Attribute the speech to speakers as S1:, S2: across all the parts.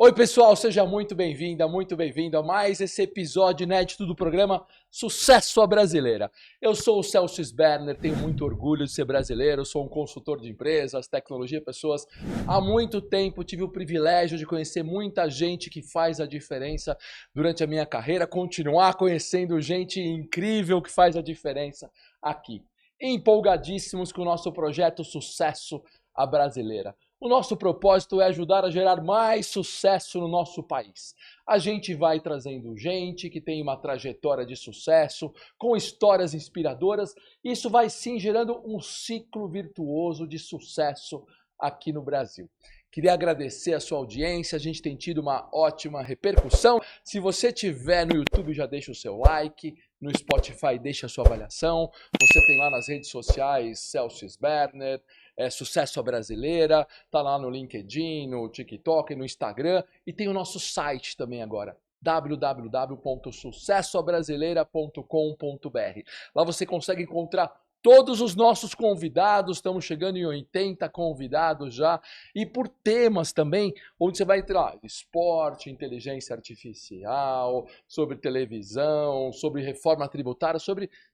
S1: Oi pessoal, seja muito bem-vinda, muito bem-vindo a mais esse episódio inédito do programa Sucesso à Brasileira. Eu sou o Celso Sberner, tenho muito orgulho de ser brasileiro, sou um consultor de empresas, tecnologia, pessoas. Há muito tempo tive o privilégio de conhecer muita gente que faz a diferença durante a minha carreira, continuar conhecendo gente incrível que faz a diferença aqui. Empolgadíssimos com o nosso projeto Sucesso à Brasileira. O nosso propósito é ajudar a gerar mais sucesso no nosso país. A gente vai trazendo gente que tem uma trajetória de sucesso, com histórias inspiradoras, e isso vai sim gerando um ciclo virtuoso de sucesso aqui no Brasil. Queria agradecer a sua audiência, a gente tem tido uma ótima repercussão. Se você estiver no YouTube, já deixa o seu like, no Spotify deixa a sua avaliação, você tem lá nas redes sociais Celso Sberner, Sucesso à Brasileira, tá lá no LinkedIn, no TikTok, no Instagram, e tem o nosso site também agora, www.sucessoabrasileira.com.br. Lá você consegue encontrar todos os nossos convidados, estamos chegando em 80 convidados já, e por temas também, onde você vai entrar esporte, inteligência artificial, sobre televisão, sobre reforma tributária,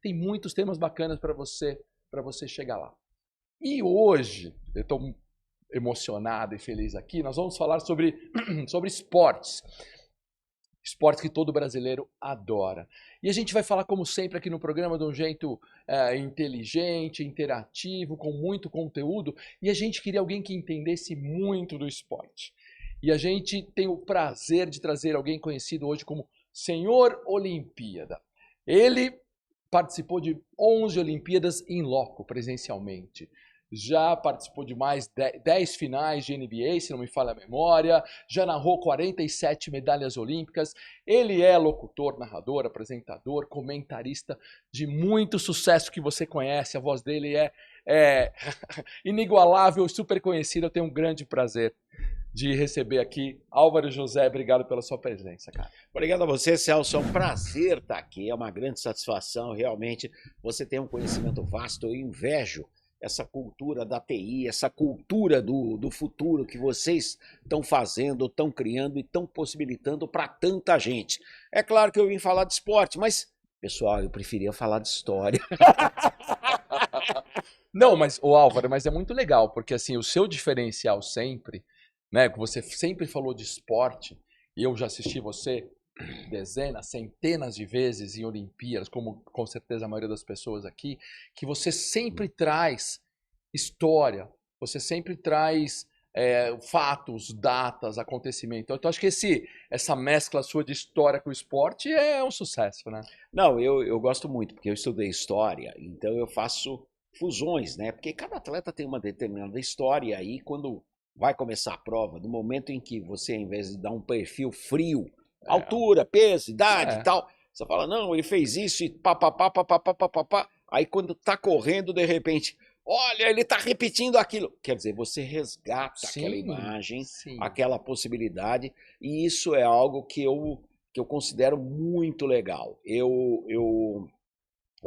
S1: tem muitos temas bacanas para você chegar lá. E hoje, eu estou emocionado e feliz aqui, nós vamos falar sobre esportes. Esportes que todo brasileiro adora. E a gente vai falar, como sempre, aqui no programa de um jeito inteligente, interativo, com muito conteúdo. E a gente queria alguém que entendesse muito do esporte. E a gente tem o prazer de trazer alguém conhecido hoje como Senhor Olimpíada. Ele participou de 11 Olimpíadas in loco, presencialmente. Já participou de mais 10 finais de NBA, se não me falha a memória, já narrou 47 medalhas olímpicas. Ele é locutor, narrador, apresentador, comentarista de muito sucesso que você conhece. A voz dele é inigualável e super conhecida. Eu tenho um grande prazer de receber aqui Álvaro José. Obrigado pela sua presença, cara.
S2: Obrigado a você, Celso. É um prazer estar aqui, é uma grande satisfação. Realmente, você tem um conhecimento vasto. Eu invejo essa cultura da TI, essa cultura do futuro que vocês estão fazendo, estão criando e estão possibilitando para tanta gente. É claro que eu vim falar de esporte, mas, pessoal, eu preferia falar de história.
S1: Não, mas, Álvaro, mas é muito legal, porque assim, o seu diferencial sempre, né, você sempre falou de esporte, e eu já assisti você dezenas, centenas de vezes em Olimpíadas, como com certeza a maioria das pessoas aqui, que você sempre traz história, você sempre traz fatos, datas, acontecimentos. Então, acho que essa mescla sua de história com o esporte é um sucesso, né?
S2: Não, eu gosto muito, porque eu estudei história, então eu faço fusões, né? Porque cada atleta tem uma determinada história, e aí quando vai começar a prova, no momento em que você, ao invés de dar um perfil frio, altura, peso, idade e tal, você fala, não, ele fez isso e papapá, papapá, papapá. Aí quando tá correndo, de repente, olha, ele tá repetindo aquilo. Quer dizer, você resgata aquela imagem, aquela possibilidade, e isso é algo que eu considero muito legal. Eu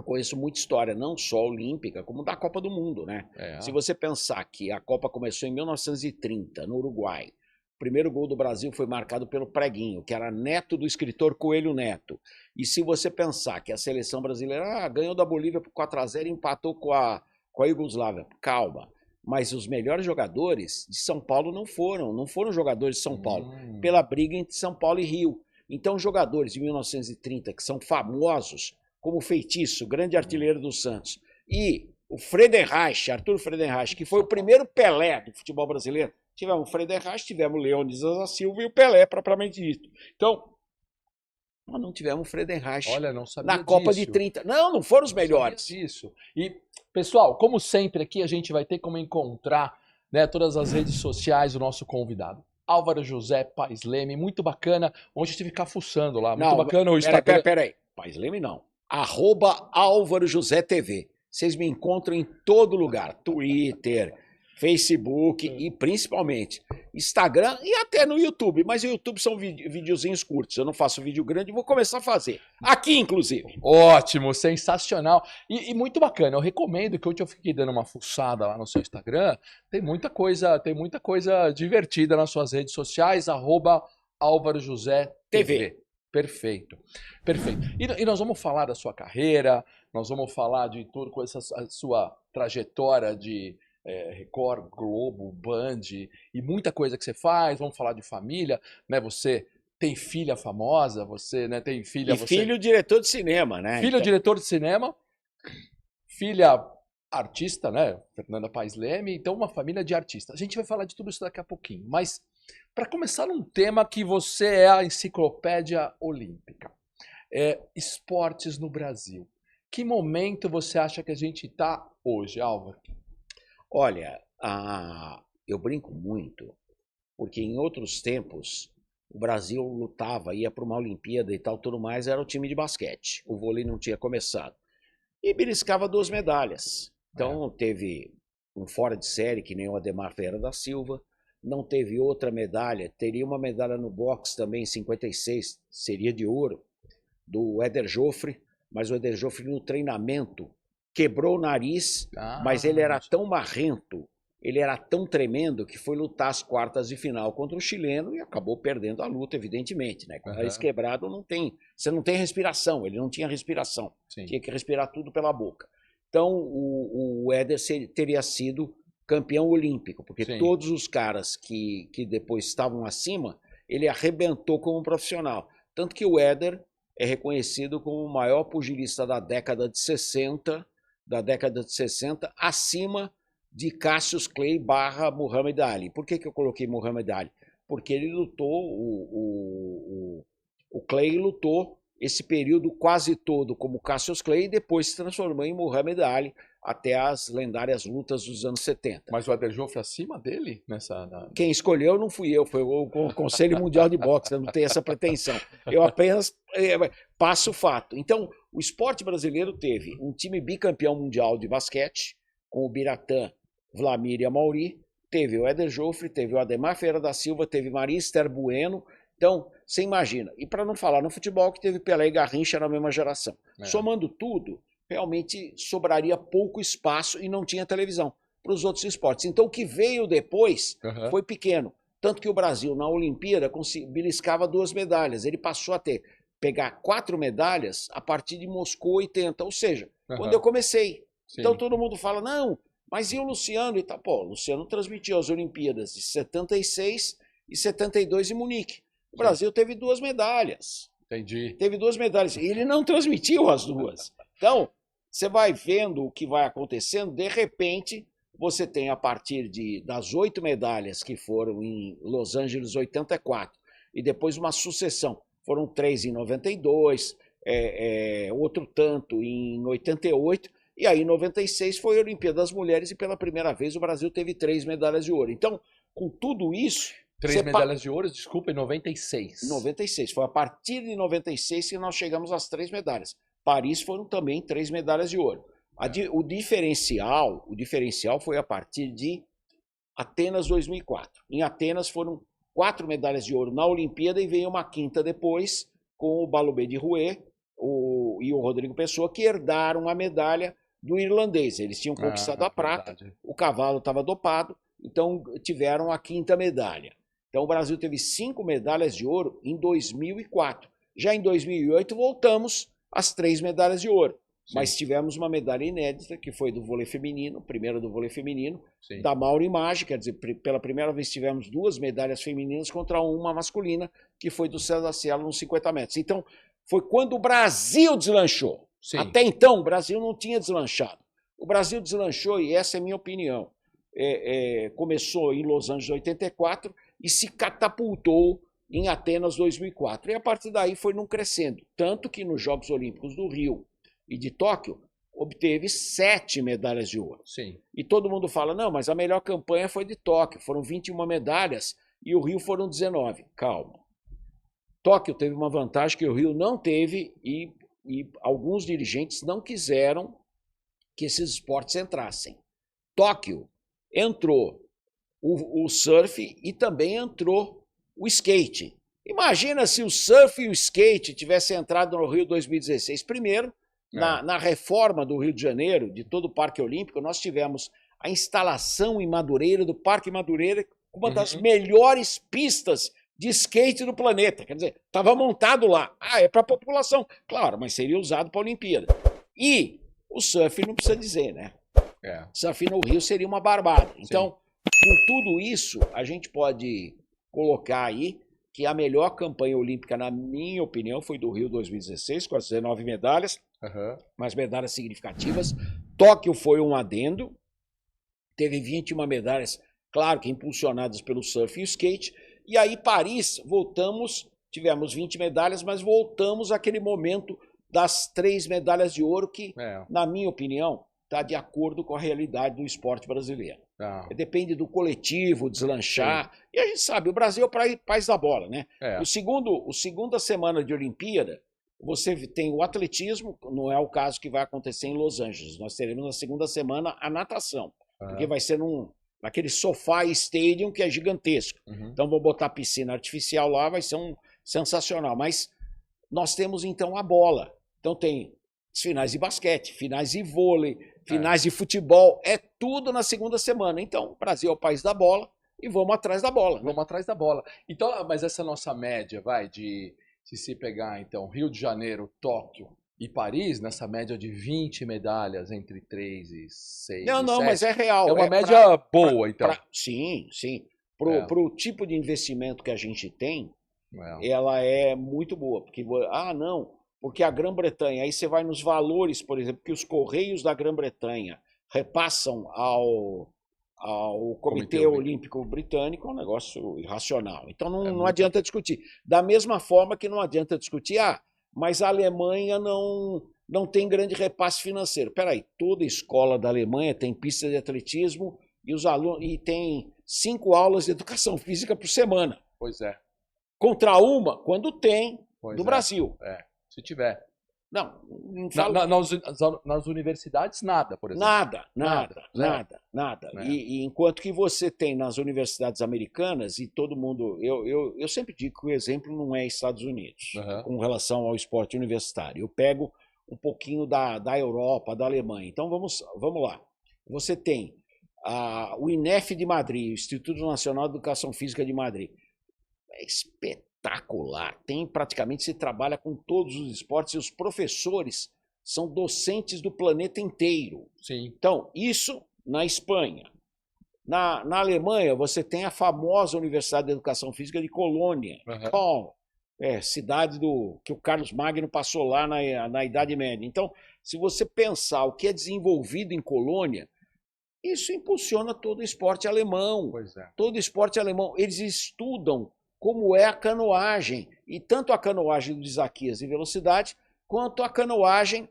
S2: conheço muita história, não só olímpica, como da Copa do Mundo, né? Se você pensar que a Copa começou em 1930, no Uruguai, o primeiro gol do Brasil foi marcado pelo Preguinho, que era neto do escritor Coelho Neto. E se você pensar que a seleção brasileira ganhou da Bolívia por 4-0 e empatou com a Iugoslávia, calma. Mas os melhores jogadores de São Paulo não foram jogadores de São Paulo, pela briga entre São Paulo e Rio. Então, jogadores de 1930 que são famosos, como o Feitiço, grande artilheiro do Santos, e o Friedenreich, Arthur Friedenreich, que foi o primeiro Pelé do futebol brasileiro. Tivemos o Friedenreich, tivemos o Leônidas da Silva e o Pelé, propriamente dito. Então, nós não tivemos o Friedenreich na Copa de 30. Não foram os melhores.
S1: Isso. E, pessoal, como sempre aqui, a gente vai ter como encontrar, né, todas as redes sociais do nosso convidado. Álvaro José Paes Leme, muito bacana. Ontem eu tive que ficar fuçando lá. Muito bacana o Instagram.
S2: Peraí. Paes Leme não. @Álvaro José TV. Vocês me encontram em todo lugar. Twitter, Facebook e principalmente Instagram e até no YouTube. Mas o YouTube são videozinhos curtos. Eu não faço vídeo grande e vou começar a fazer. Aqui, inclusive.
S1: Ótimo, sensacional. E muito bacana. Eu recomendo que eu fiquei dando uma fuçada lá no seu Instagram. Tem muita coisa divertida nas suas redes sociais, @Álvaro José TV. Perfeito, perfeito. E nós vamos falar da sua carreira, nós vamos falar de tudo com essa a sua trajetória de Record, Globo, Band e muita coisa que você faz. Vamos falar de família, né? Você tem filha famosa, você, né, tem filha...
S2: Filho diretor de cinema, né?
S1: Filho diretor de cinema, filha artista, né? Fernanda Paes Leme, então uma família de artistas. A gente vai falar de tudo isso daqui a pouquinho, mas para começar um tema que você é a enciclopédia olímpica, esportes no Brasil. Que momento você acha que a gente está hoje, Álvaro?
S2: Olha, eu brinco muito, porque em outros tempos o Brasil lutava, ia para uma Olimpíada e tal, tudo mais, era o time de basquete. O vôlei não tinha começado. E beliscava 2 medalhas. Então teve um fora de série, que nem o Ademar Ferreira da Silva, não teve outra medalha, teria uma medalha no boxe também em 56, seria de ouro, do Éder Joffre, mas o Éder Joffre no treinamento quebrou o nariz, mas ele era tão marrento, ele era tão tremendo que foi lutar as quartas de final contra o chileno e acabou perdendo a luta, evidentemente, né? Com o nariz quebrado você não tem respiração, ele não tinha respiração, tinha que respirar tudo pela boca. Então o Éder teria sido campeão olímpico, porque todos os caras que depois estavam acima, ele arrebentou como profissional. Tanto que o Éder é reconhecido como o maior pugilista da década de 60, acima de Cassius Clay / Muhammad Ali. Por que eu coloquei Muhammad Ali? Porque ele lutou, o Clay lutou esse período quase todo como Cassius Clay e depois se transformou em Muhammad Ali até as lendárias lutas dos anos 70.
S1: Mas o Éder Joffre acima dele?
S2: Quem escolheu não fui eu, foi o Conselho Mundial de Boxe, eu não tenho essa pretensão. Eu apenas passo o fato. Então, o esporte brasileiro teve um time bicampeão mundial de basquete, com o Biratã, Vlamir e Amauri, teve o Éder Joffre, teve o Ademar Ferreira da Silva, teve Maria Esther Bueno. Então, você imagina. E para não falar no futebol, que teve Pelé e Garrincha na mesma geração. Somando tudo, realmente sobraria pouco espaço e não tinha televisão para os outros esportes. Então, o que veio depois foi pequeno. Tanto que o Brasil, na Olimpíada, beliscava 2 medalhas. Ele passou a pegar 4 medalhas a partir de Moscou 80. Ou seja, quando eu comecei. Então, todo mundo fala, não, mas e o Luciano? E tá, pô, o Luciano transmitiu as Olimpíadas de 76 e 72 em Munique. O Brasil teve 2 medalhas.
S1: Entendi.
S2: Teve 2 medalhas. E ele não transmitiu as 2. Então, você vai vendo o que vai acontecendo, de repente, você tem a partir das 8 medalhas que foram em Los Angeles 84, e depois uma sucessão. Foram 3 em 92, outro tanto em 88, e aí em 96 foi a Olimpíada das Mulheres, e pela primeira vez o Brasil teve 3 medalhas de ouro. Então, com tudo isso...
S1: 3 medalhas de ouro, desculpa, em 96.
S2: 96. Foi a partir de 96 que nós chegamos às 3 medalhas. Paris foram também 3 medalhas de ouro. O diferencial foi a partir de Atenas 2004. Em Atenas foram 4 medalhas de ouro na Olimpíada e veio uma 5ª depois com o Balubê de Rouet e o Rodrigo Pessoa, que herdaram a medalha do irlandês. Eles tinham conquistado a prata, o cavalo estava dopado, então tiveram a 5ª medalha. Então o Brasil teve 5 medalhas de ouro em 2004. Já em 2008 voltamos às 3 medalhas de ouro. Mas tivemos uma medalha inédita, que foi do vôlei feminino, primeira do vôlei feminino, da Mauro Image, quer dizer, pela primeira vez tivemos 2 medalhas femininas contra uma masculina, que foi do César Cielo nos 50 metros. Então, foi quando o Brasil deslanchou. Até então, o Brasil não tinha deslanchado. O Brasil deslanchou, e essa é a minha opinião. Começou em Los Angeles 84 e se catapultou em Atenas 2004. E a partir daí foi num crescendo. Tanto que nos Jogos Olímpicos do Rio e de Tóquio, obteve 7 medalhas de ouro. E todo mundo fala, não, mas a melhor campanha foi de Tóquio, foram 21 medalhas e o Rio foram 19. Calma. Tóquio teve uma vantagem que o Rio não teve e alguns dirigentes não quiseram que esses esportes entrassem. Tóquio entrou o surf e também entrou o skate. Imagina se o surf e o skate tivessem entrado no Rio 2016. Primeiro, na reforma do Rio de Janeiro, de todo o Parque Olímpico, nós tivemos a instalação em Madureira, do Parque Madureira, uma das melhores pistas de skate do planeta. Quer dizer, estava montado lá. É para a população. Claro, mas seria usado para a Olimpíada. E o surf não precisa dizer, né? Surf no Rio seria uma barbada. Então, com tudo isso, a gente pode colocar aí que a melhor campanha olímpica, na minha opinião, foi do Rio 2016, com as 19 medalhas, mas medalhas significativas. Tóquio foi um adendo, teve 21 medalhas, claro que impulsionadas pelo surf e o skate. E aí, Paris, voltamos, tivemos 20 medalhas, mas voltamos àquele momento das 3 medalhas de ouro que, na minha opinião, está de acordo com a realidade do esporte brasileiro. Depende do coletivo, deslanchar. E a gente sabe, o Brasil é o país da bola, né? O segunda semana de Olimpíada, você tem o atletismo, não é o caso que vai acontecer em Los Angeles. Nós teremos na segunda semana a natação, porque vai ser naquele SoFi Stadium que é gigantesco. Então vou botar piscina artificial lá, vai ser sensacional. Mas nós temos então a bola. Então tem finais de basquete, finais de vôlei, finais de futebol, é tudo na segunda semana. Então, o Brasil é o país da bola e vamos atrás da bola.
S1: Vamos atrás da bola. Então, mas essa nossa média, se se pegar, então, Rio de Janeiro, Tóquio e Paris, nessa média de 20 medalhas entre 3 e 6
S2: Não,
S1: e 7,
S2: mas é real.
S1: É uma média boa, então.
S2: Sim. Pro tipo de investimento que a gente tem, ela é muito boa. Porque, porque a Grã-Bretanha, aí você vai nos valores, por exemplo, que os Correios da Grã-Bretanha repassam ao Comitê Olímpico Britânico, é um negócio irracional. Então não adianta discutir. Da mesma forma que não adianta discutir, mas a Alemanha não tem grande repasse financeiro. Peraí, toda escola da Alemanha tem pista de atletismo e os alunos tem 5 aulas de educação física por semana.
S1: Pois é.
S2: Contra uma, quando tem, do Brasil.
S1: Se tiver.
S2: Não
S1: nas universidades, nada, por exemplo.
S2: Nada. E enquanto que você tem nas universidades americanas, e todo mundo... Eu sempre digo que o exemplo não é Estados Unidos, com relação ao esporte universitário. Eu pego um pouquinho da Europa, da Alemanha. Então, vamos lá. Você tem o INEF de Madrid, o Instituto Nacional de Educação Física de Madrid. É espetacular. Praticamente se trabalha com todos os esportes e os professores são docentes do planeta inteiro. Então, isso na Espanha. Na Alemanha, você tem a famosa Universidade de Educação Física de Colônia, cidade que o Carlos Magno passou lá na Idade Média. Então, se você pensar o que é desenvolvido em Colônia, isso impulsiona todo o esporte alemão. Todo o esporte alemão. Eles estudam como é a canoagem, e tanto a canoagem do Isaquias de velocidade, quanto a canoagem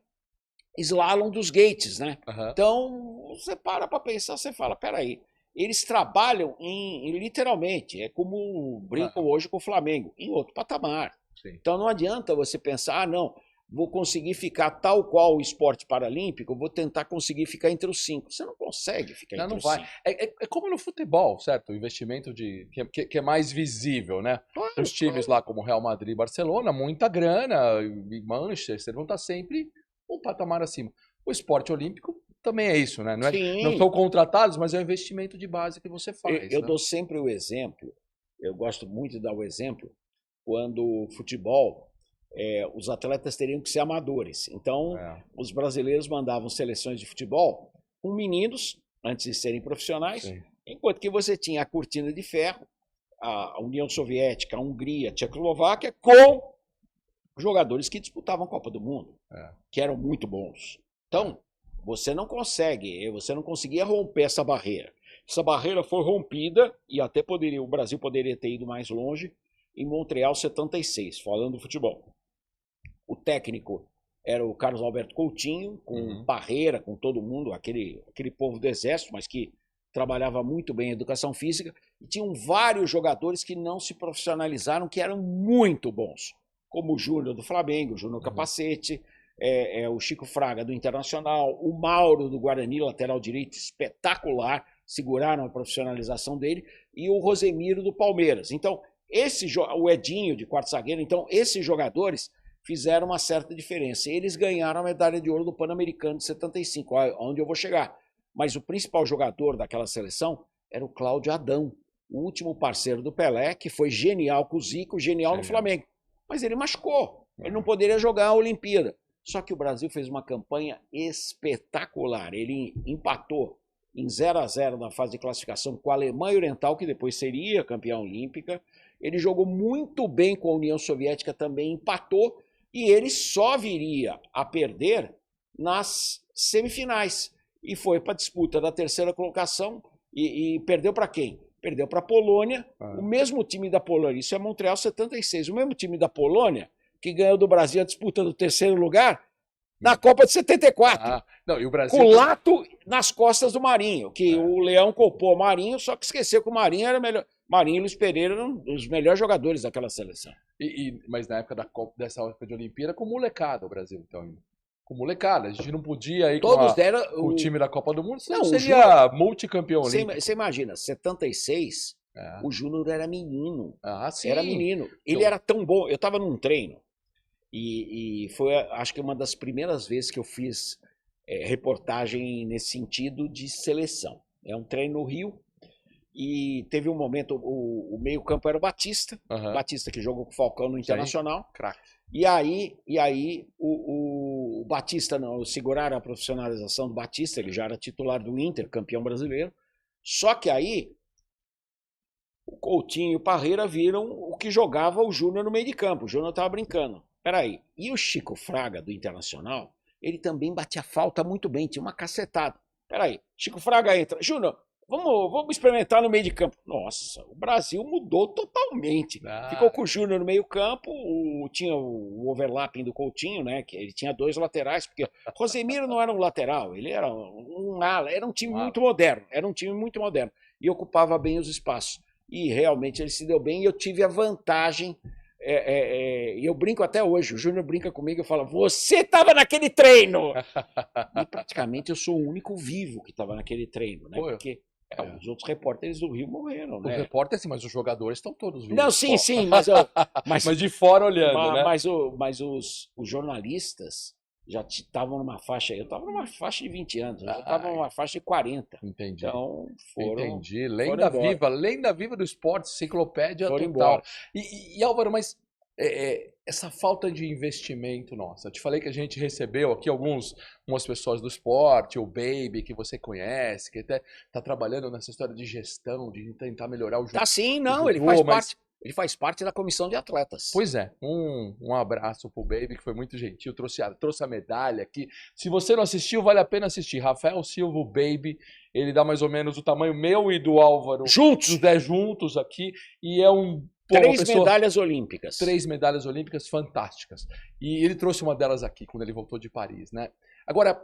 S2: slalom dos gates, né? Então, você para pensar, você fala, peraí, eles trabalham literalmente, é como brincam hoje com o Flamengo, em outro patamar. Então não adianta você pensar, não, vou conseguir ficar tal qual o esporte paralímpico, vou tentar conseguir ficar entre os 5. Você não consegue ficar entre os 5.
S1: É como no futebol, certo? O investimento que é mais visível, né? Os times lá como Real Madrid e Barcelona, muita grana, e Manchester vão estar sempre um patamar acima. O esporte olímpico também é isso, né? Não são contratados, mas é o investimento de base que você faz.
S2: Eu dou sempre o exemplo, eu gosto muito de dar o exemplo, quando o futebol... os atletas teriam que ser amadores. Então, os brasileiros mandavam seleções de futebol com meninos, antes de serem profissionais, enquanto que você tinha a cortina de ferro, a União Soviética, a Hungria, a Tchecoslováquia, com jogadores que disputavam a Copa do Mundo, que eram muito bons. Então, você não conseguia romper essa barreira. Essa barreira foi rompida e até o Brasil poderia ter ido mais longe em Montreal 76, falando do futebol. O técnico era o Carlos Alberto Coutinho, com Parreira, com todo mundo, aquele povo do Exército, mas que trabalhava muito bem em educação física. E tinham vários jogadores que não se profissionalizaram, que eram muito bons, como o Júnior do Flamengo, o Júnior Capacete, o Chico Fraga do Internacional, o Mauro do Guarani, lateral direito, espetacular, seguraram a profissionalização dele, e o Rosemiro do Palmeiras. Então, o Edinho de quarto zagueiro, então esses jogadores fizeram uma certa diferença. Eles ganharam a medalha de ouro do Pan-Americano de 75, onde eu vou chegar. Mas o principal jogador daquela seleção era o Cláudio Adão, o último parceiro do Pelé, que foi genial com o Zico, genial no Flamengo. Mas ele machucou, ele não poderia jogar a Olimpíada. Só que o Brasil fez uma campanha espetacular. Ele empatou em 0-0 na fase de classificação com a Alemanha Oriental, que depois seria campeã olímpica. Ele jogou muito bem com a União Soviética, também empatou, e ele só viria a perder nas semifinais. E foi para a disputa da terceira colocação e perdeu para quem? Perdeu para a Polônia, o mesmo time da Polônia, isso é Montreal 76, o mesmo time da Polônia que ganhou do Brasil a disputa do terceiro lugar na Copa de 74.
S1: Não, e o Brasil...
S2: Com o Lato nas costas do Marinho, que o Leão culpou o Marinho, só que esqueceu que o Marinho era melhor. Marinho e Luiz Pereira eram os melhores jogadores daquela seleção.
S1: Mas na época dessa época de Olimpíada, com molecada o Brasil, então. Com molecada. A gente não podia ir
S2: Todos
S1: com o time da Copa do Mundo, senão
S2: não,
S1: seria multicampeão olímpico.
S2: Você imagina, 76, o Júnior era menino.
S1: Sim.
S2: Era menino. Ele era tão bom. Eu estava num treino e foi, acho que uma das primeiras vezes que eu fiz reportagem nesse sentido de seleção. É um treino no Rio. E teve um momento, o meio-campo era o Batista, Batista que jogou com o Falcão no Internacional.
S1: Craque.
S2: E aí o Batista, não, seguraram a profissionalização do Batista, ele já era titular do Inter, campeão brasileiro. Só que aí o Coutinho e o Parreira viram o que jogava o Júnior no meio de campo. O Júnior estava brincando. Peraí, e o Chico Fraga do Internacional, ele também batia falta muito bem, tinha uma cacetada. Peraí, Chico Fraga entra. Júnior, vamos experimentar no meio de campo. Nossa, o Brasil mudou totalmente. Ficou com o Júnior no meio campo, tinha o overlapping do Coutinho, né? Que ele tinha dois laterais, porque Rosemiro não era um lateral, ele era um ala, era um time muito moderno, e ocupava bem os espaços. E realmente ele se deu bem, e eu tive a vantagem, e eu brinco até hoje, o Júnior brinca comigo e fala, você estava naquele treino! E praticamente eu sou o único vivo que estava naquele treino, né? Porque os outros repórteres do Rio morreram, né?
S1: Os repórteres, sim, mas os jogadores estão todos vivos.
S2: Não, sim, mas
S1: de fora olhando, né?
S2: Mas os jornalistas já estavam numa faixa, eu estava numa faixa de 20 anos, eu já estava numa faixa de 40.
S1: Entendi.
S2: Então
S1: Entendi. Lenda viva do esporte, enciclopédia
S2: foram
S1: total.
S2: Embora.
S1: E Álvaro, mas essa falta de investimento nossa, eu te falei que a gente recebeu aqui algumas pessoas do esporte, o Baby, que você conhece, que até está trabalhando nessa história de gestão, de tentar melhorar o jogo.
S2: Tá sim, não, ele faz parte da comissão de atletas.
S1: Pois é, um abraço pro Baby, que foi muito gentil, trouxe a medalha aqui. Se você não assistiu, vale a pena assistir. Rafael Silva, o Baby, ele dá mais ou menos o tamanho meu e do Álvaro.
S2: Juntos!
S1: Os 10 juntos aqui, e é um...
S2: medalhas olímpicas.
S1: 3 medalhas olímpicas fantásticas. E ele trouxe uma delas aqui, quando ele voltou de Paris, né? Agora,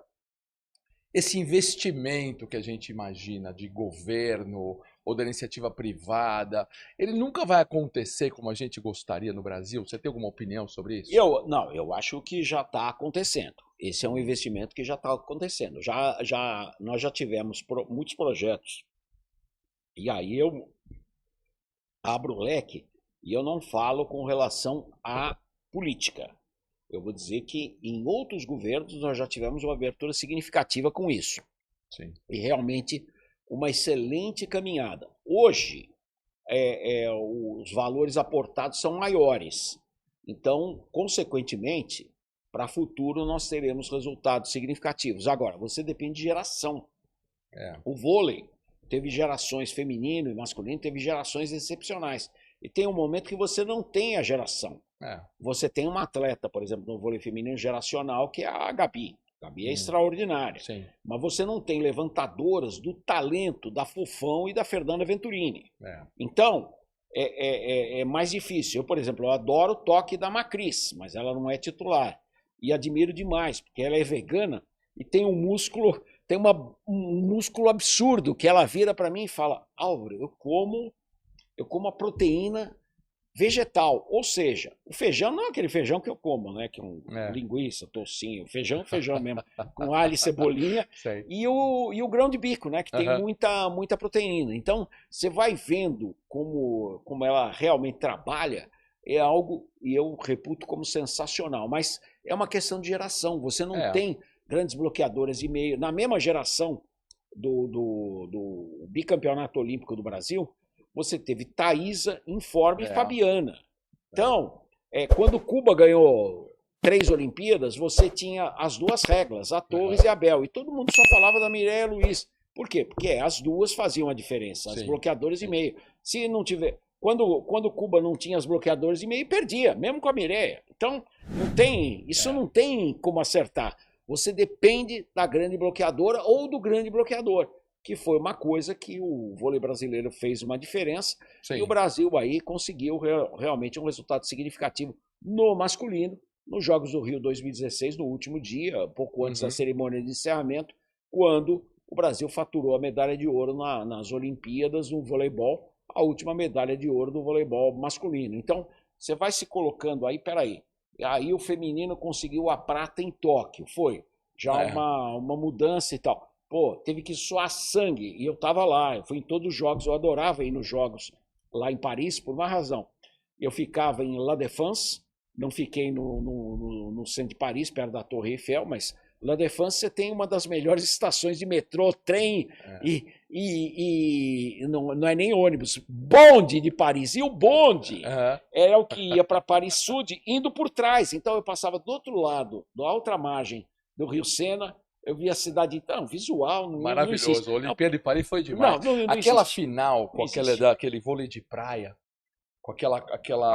S1: esse investimento que a gente imagina de governo ou da iniciativa privada, ele nunca vai acontecer como a gente gostaria no Brasil? Você tem alguma opinião sobre isso?
S2: Eu acho que já está acontecendo. Esse é um investimento que já está acontecendo. Nós já tivemos muitos projetos. E aí eu abro o leque e eu não falo com relação à política. Eu vou dizer que em outros governos nós já tivemos uma abertura significativa com isso.
S1: Sim.
S2: E realmente uma excelente caminhada. Hoje, os valores aportados são maiores. Então, consequentemente, para futuro nós teremos resultados significativos. Agora, você depende de geração. O vôlei teve gerações feminino e masculino, teve gerações excepcionais. E tem um momento que você não tem a geração. Você tem uma atleta, por exemplo, no vôlei feminino geracional, que é a Gabi. A Gabi é extraordinária.
S1: Sim.
S2: Mas você não tem levantadoras do talento da Fofão e da Fernanda Venturini. Então, é mais difícil. Eu, por exemplo, eu adoro o toque da Macris, mas ela não é titular. E admiro demais, porque ela é vegana e tem um músculo, um músculo absurdo, que ela vira para mim e fala, Álvaro, eu como a proteína vegetal, ou seja, o feijão não é aquele feijão que eu como, né? Que é um
S1: É.
S2: linguiça, toucinho, feijão mesmo, com alho e cebolinha,
S1: Sei.
S2: e o grão de bico, né? Que tem
S1: Aham.
S2: muita proteína. Então, você vai vendo como ela realmente trabalha, é algo, e eu reputo como sensacional, mas é uma questão de geração. Você não
S1: É.
S2: tem grandes bloqueadores de meio. Na mesma geração do bicampeonato olímpico do Brasil, você teve Thaísa, Informe e
S1: É.
S2: Fabiana. Então, quando Cuba ganhou 3 Olimpíadas, você tinha as duas regras, a Torres e a Bel, e todo mundo só falava da Mireia Luiz. Por quê? Porque as duas faziam a diferença, as
S1: Sim.
S2: bloqueadores de meio. Se não tiver... Quando Cuba não tinha as bloqueadores de meio, perdia, mesmo com a Mireia. Então, não tem como acertar. Você depende da grande bloqueadora ou do grande bloqueador, que foi uma coisa que o vôlei brasileiro fez uma diferença.
S1: Sim.
S2: E o Brasil aí conseguiu realmente um resultado significativo no masculino, nos Jogos do Rio 2016, no último dia, pouco antes da cerimônia de encerramento, quando o Brasil faturou a medalha de ouro nas Olimpíadas no voleibol, a última medalha de ouro do voleibol masculino. Então, você vai se colocando aí, peraí, aí o feminino conseguiu a prata em Tóquio, foi já uma mudança e tal. Pô, teve que suar sangue, e eu estava lá, eu fui em todos os jogos, eu adorava ir nos jogos lá em Paris, por uma razão. Eu ficava em La Défense, não fiquei no centro de Paris, perto da Torre Eiffel, mas La Défense você tem uma das melhores estações de metrô, trem, e não é nem ônibus, bonde de Paris. E o bonde era o que ia para Paris Sud, indo por trás. Então eu passava do outro lado, da outra margem do Rio Sena, eu via a cidade, então, visual.
S1: Maravilhoso. A Olimpíada de Paris foi demais. Aquela final, com aquele vôlei de praia, com aquela.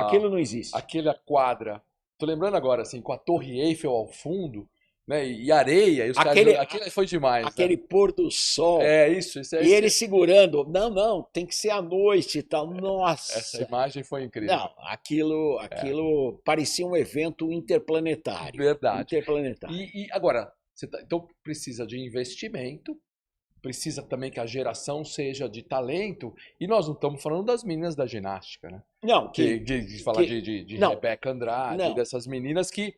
S2: Aquilo não existe.
S1: Aquela quadra. Tô lembrando agora, assim, com a Torre Eiffel ao fundo, né? E areia, e os caras. Aquilo foi demais.
S2: Aquele pôr do sol.
S1: Isso é.
S2: E ele segurando. Não, tem que ser à noite e tal. Nossa.
S1: Essa imagem foi incrível.
S2: Não, aquilo parecia um evento interplanetário.
S1: Verdade.
S2: Interplanetário.
S1: E agora, então precisa de investimento, precisa também que a geração seja de talento, e nós não estamos falando das meninas da ginástica, né?
S2: Não,
S1: de falar de Rebeca Andrade, dessas meninas que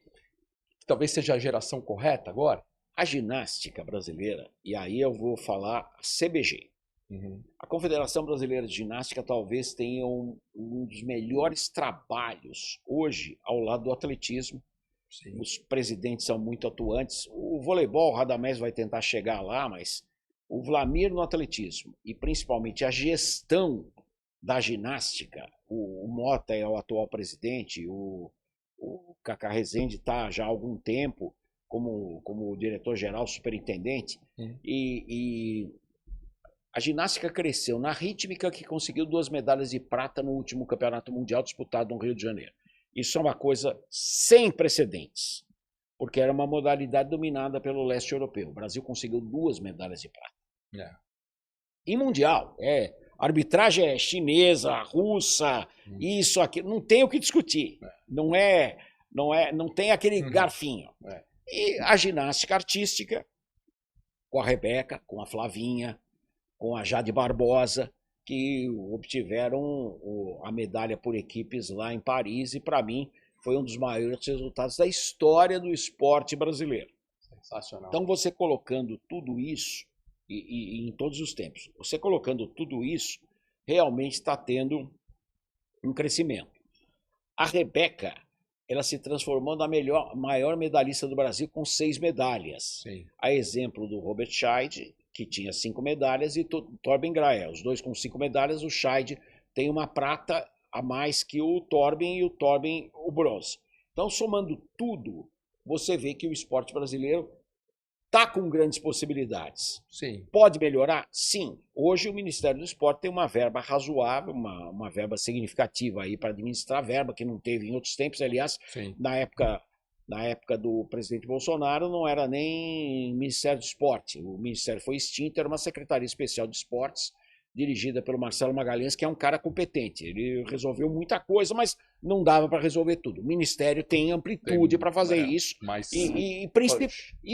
S1: talvez seja a geração correta agora.
S2: A ginástica brasileira, e aí eu vou falar a CBG. A Confederação Brasileira de Ginástica talvez tenha um dos melhores trabalhos hoje ao lado do atletismo. Sim. Os presidentes são muito atuantes. O voleibol, o Radamés vai tentar chegar lá, mas o Vlamir no atletismo e principalmente a gestão da ginástica, o Mota é o atual presidente, o Cacá Rezende está já há algum tempo como diretor-geral, superintendente, e a ginástica cresceu na rítmica, que conseguiu 2 medalhas de prata no último campeonato mundial disputado no Rio de Janeiro. Isso é uma coisa sem precedentes, porque era uma modalidade dominada pelo leste europeu. O Brasil conseguiu 2 medalhas de prata. E mundial, arbitragem é chinesa, russa, isso, aquilo, não tem o que discutir. Não tem aquele garfinho. E a ginástica artística, com a Rebeca, com a Flavinha, com a Jade Barbosa, que obtiveram a medalha por equipes lá em Paris, e para mim foi um dos maiores resultados da história do esporte brasileiro.
S1: Sensacional.
S2: Então você colocando tudo isso, e em todos os tempos, você colocando tudo isso, realmente está tendo um crescimento. A Rebeca, ela se transformou na maior medalhista do Brasil com 6 medalhas.
S1: Sim.
S2: A exemplo do Robert Scheid, que tinha 5 medalhas, e Torben Grael. Os dois com 5 medalhas, o Scheid tem uma prata a mais que o Torben, e o Torben o bronze. Então, somando tudo, você vê que o esporte brasileiro está com grandes possibilidades.
S1: Sim.
S2: Pode melhorar? Sim. Hoje o Ministério do Esporte tem uma verba razoável, uma verba significativa aí para administrar, verba que não teve em outros tempos. Aliás,
S1: Sim.
S2: na época do presidente Bolsonaro não era nem Ministério do Esporte. O Ministério foi extinto, era uma Secretaria Especial de Esportes, dirigida pelo Marcelo Magalhães, que é um cara competente. Ele resolveu muita coisa, mas não dava para resolver tudo. O Ministério tem amplitude para fazer isso,
S1: mas...
S2: e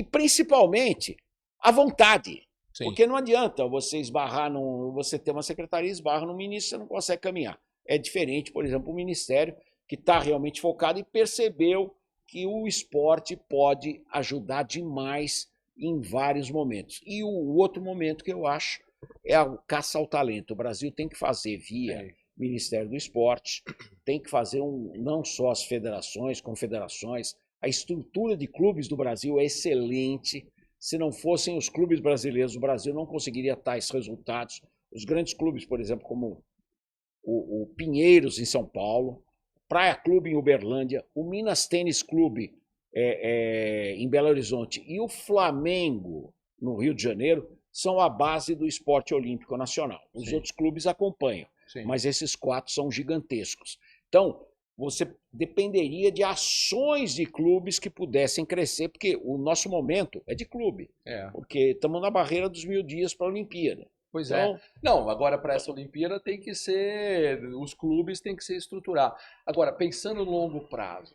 S2: principalmente a vontade. Sim. Porque não adianta você esbarrar você ter uma secretaria, esbarra no ministro, você não consegue caminhar. é diferente, por exemplo, o Ministério, que está realmente focado e percebeu que o esporte pode ajudar demais em vários momentos. E o outro momento que eu acho é a caça ao talento. O Brasil tem que fazer via Ministério do Esporte, tem que fazer não só as federações, confederações, a estrutura de clubes do Brasil é excelente. Se não fossem os clubes brasileiros, o Brasil não conseguiria tais resultados. Os grandes clubes, por exemplo, como o Pinheiros, em São Paulo, Praia Clube, em Uberlândia, o Minas Tênis Clube, em Belo Horizonte, e o Flamengo, no Rio de Janeiro, são a base do esporte olímpico nacional. Os
S1: Sim.
S2: outros clubes acompanham,
S1: Sim.
S2: mas esses 4 são gigantescos. Então, você dependeria de ações de clubes que pudessem crescer, porque o nosso momento é de clube, porque estamos na barreira dos 1000 dias para a Olimpíada.
S1: Pois
S2: Então,
S1: Não, agora para essa Olimpíada tem que ser, os clubes têm que se estruturar. Agora, pensando no longo prazo,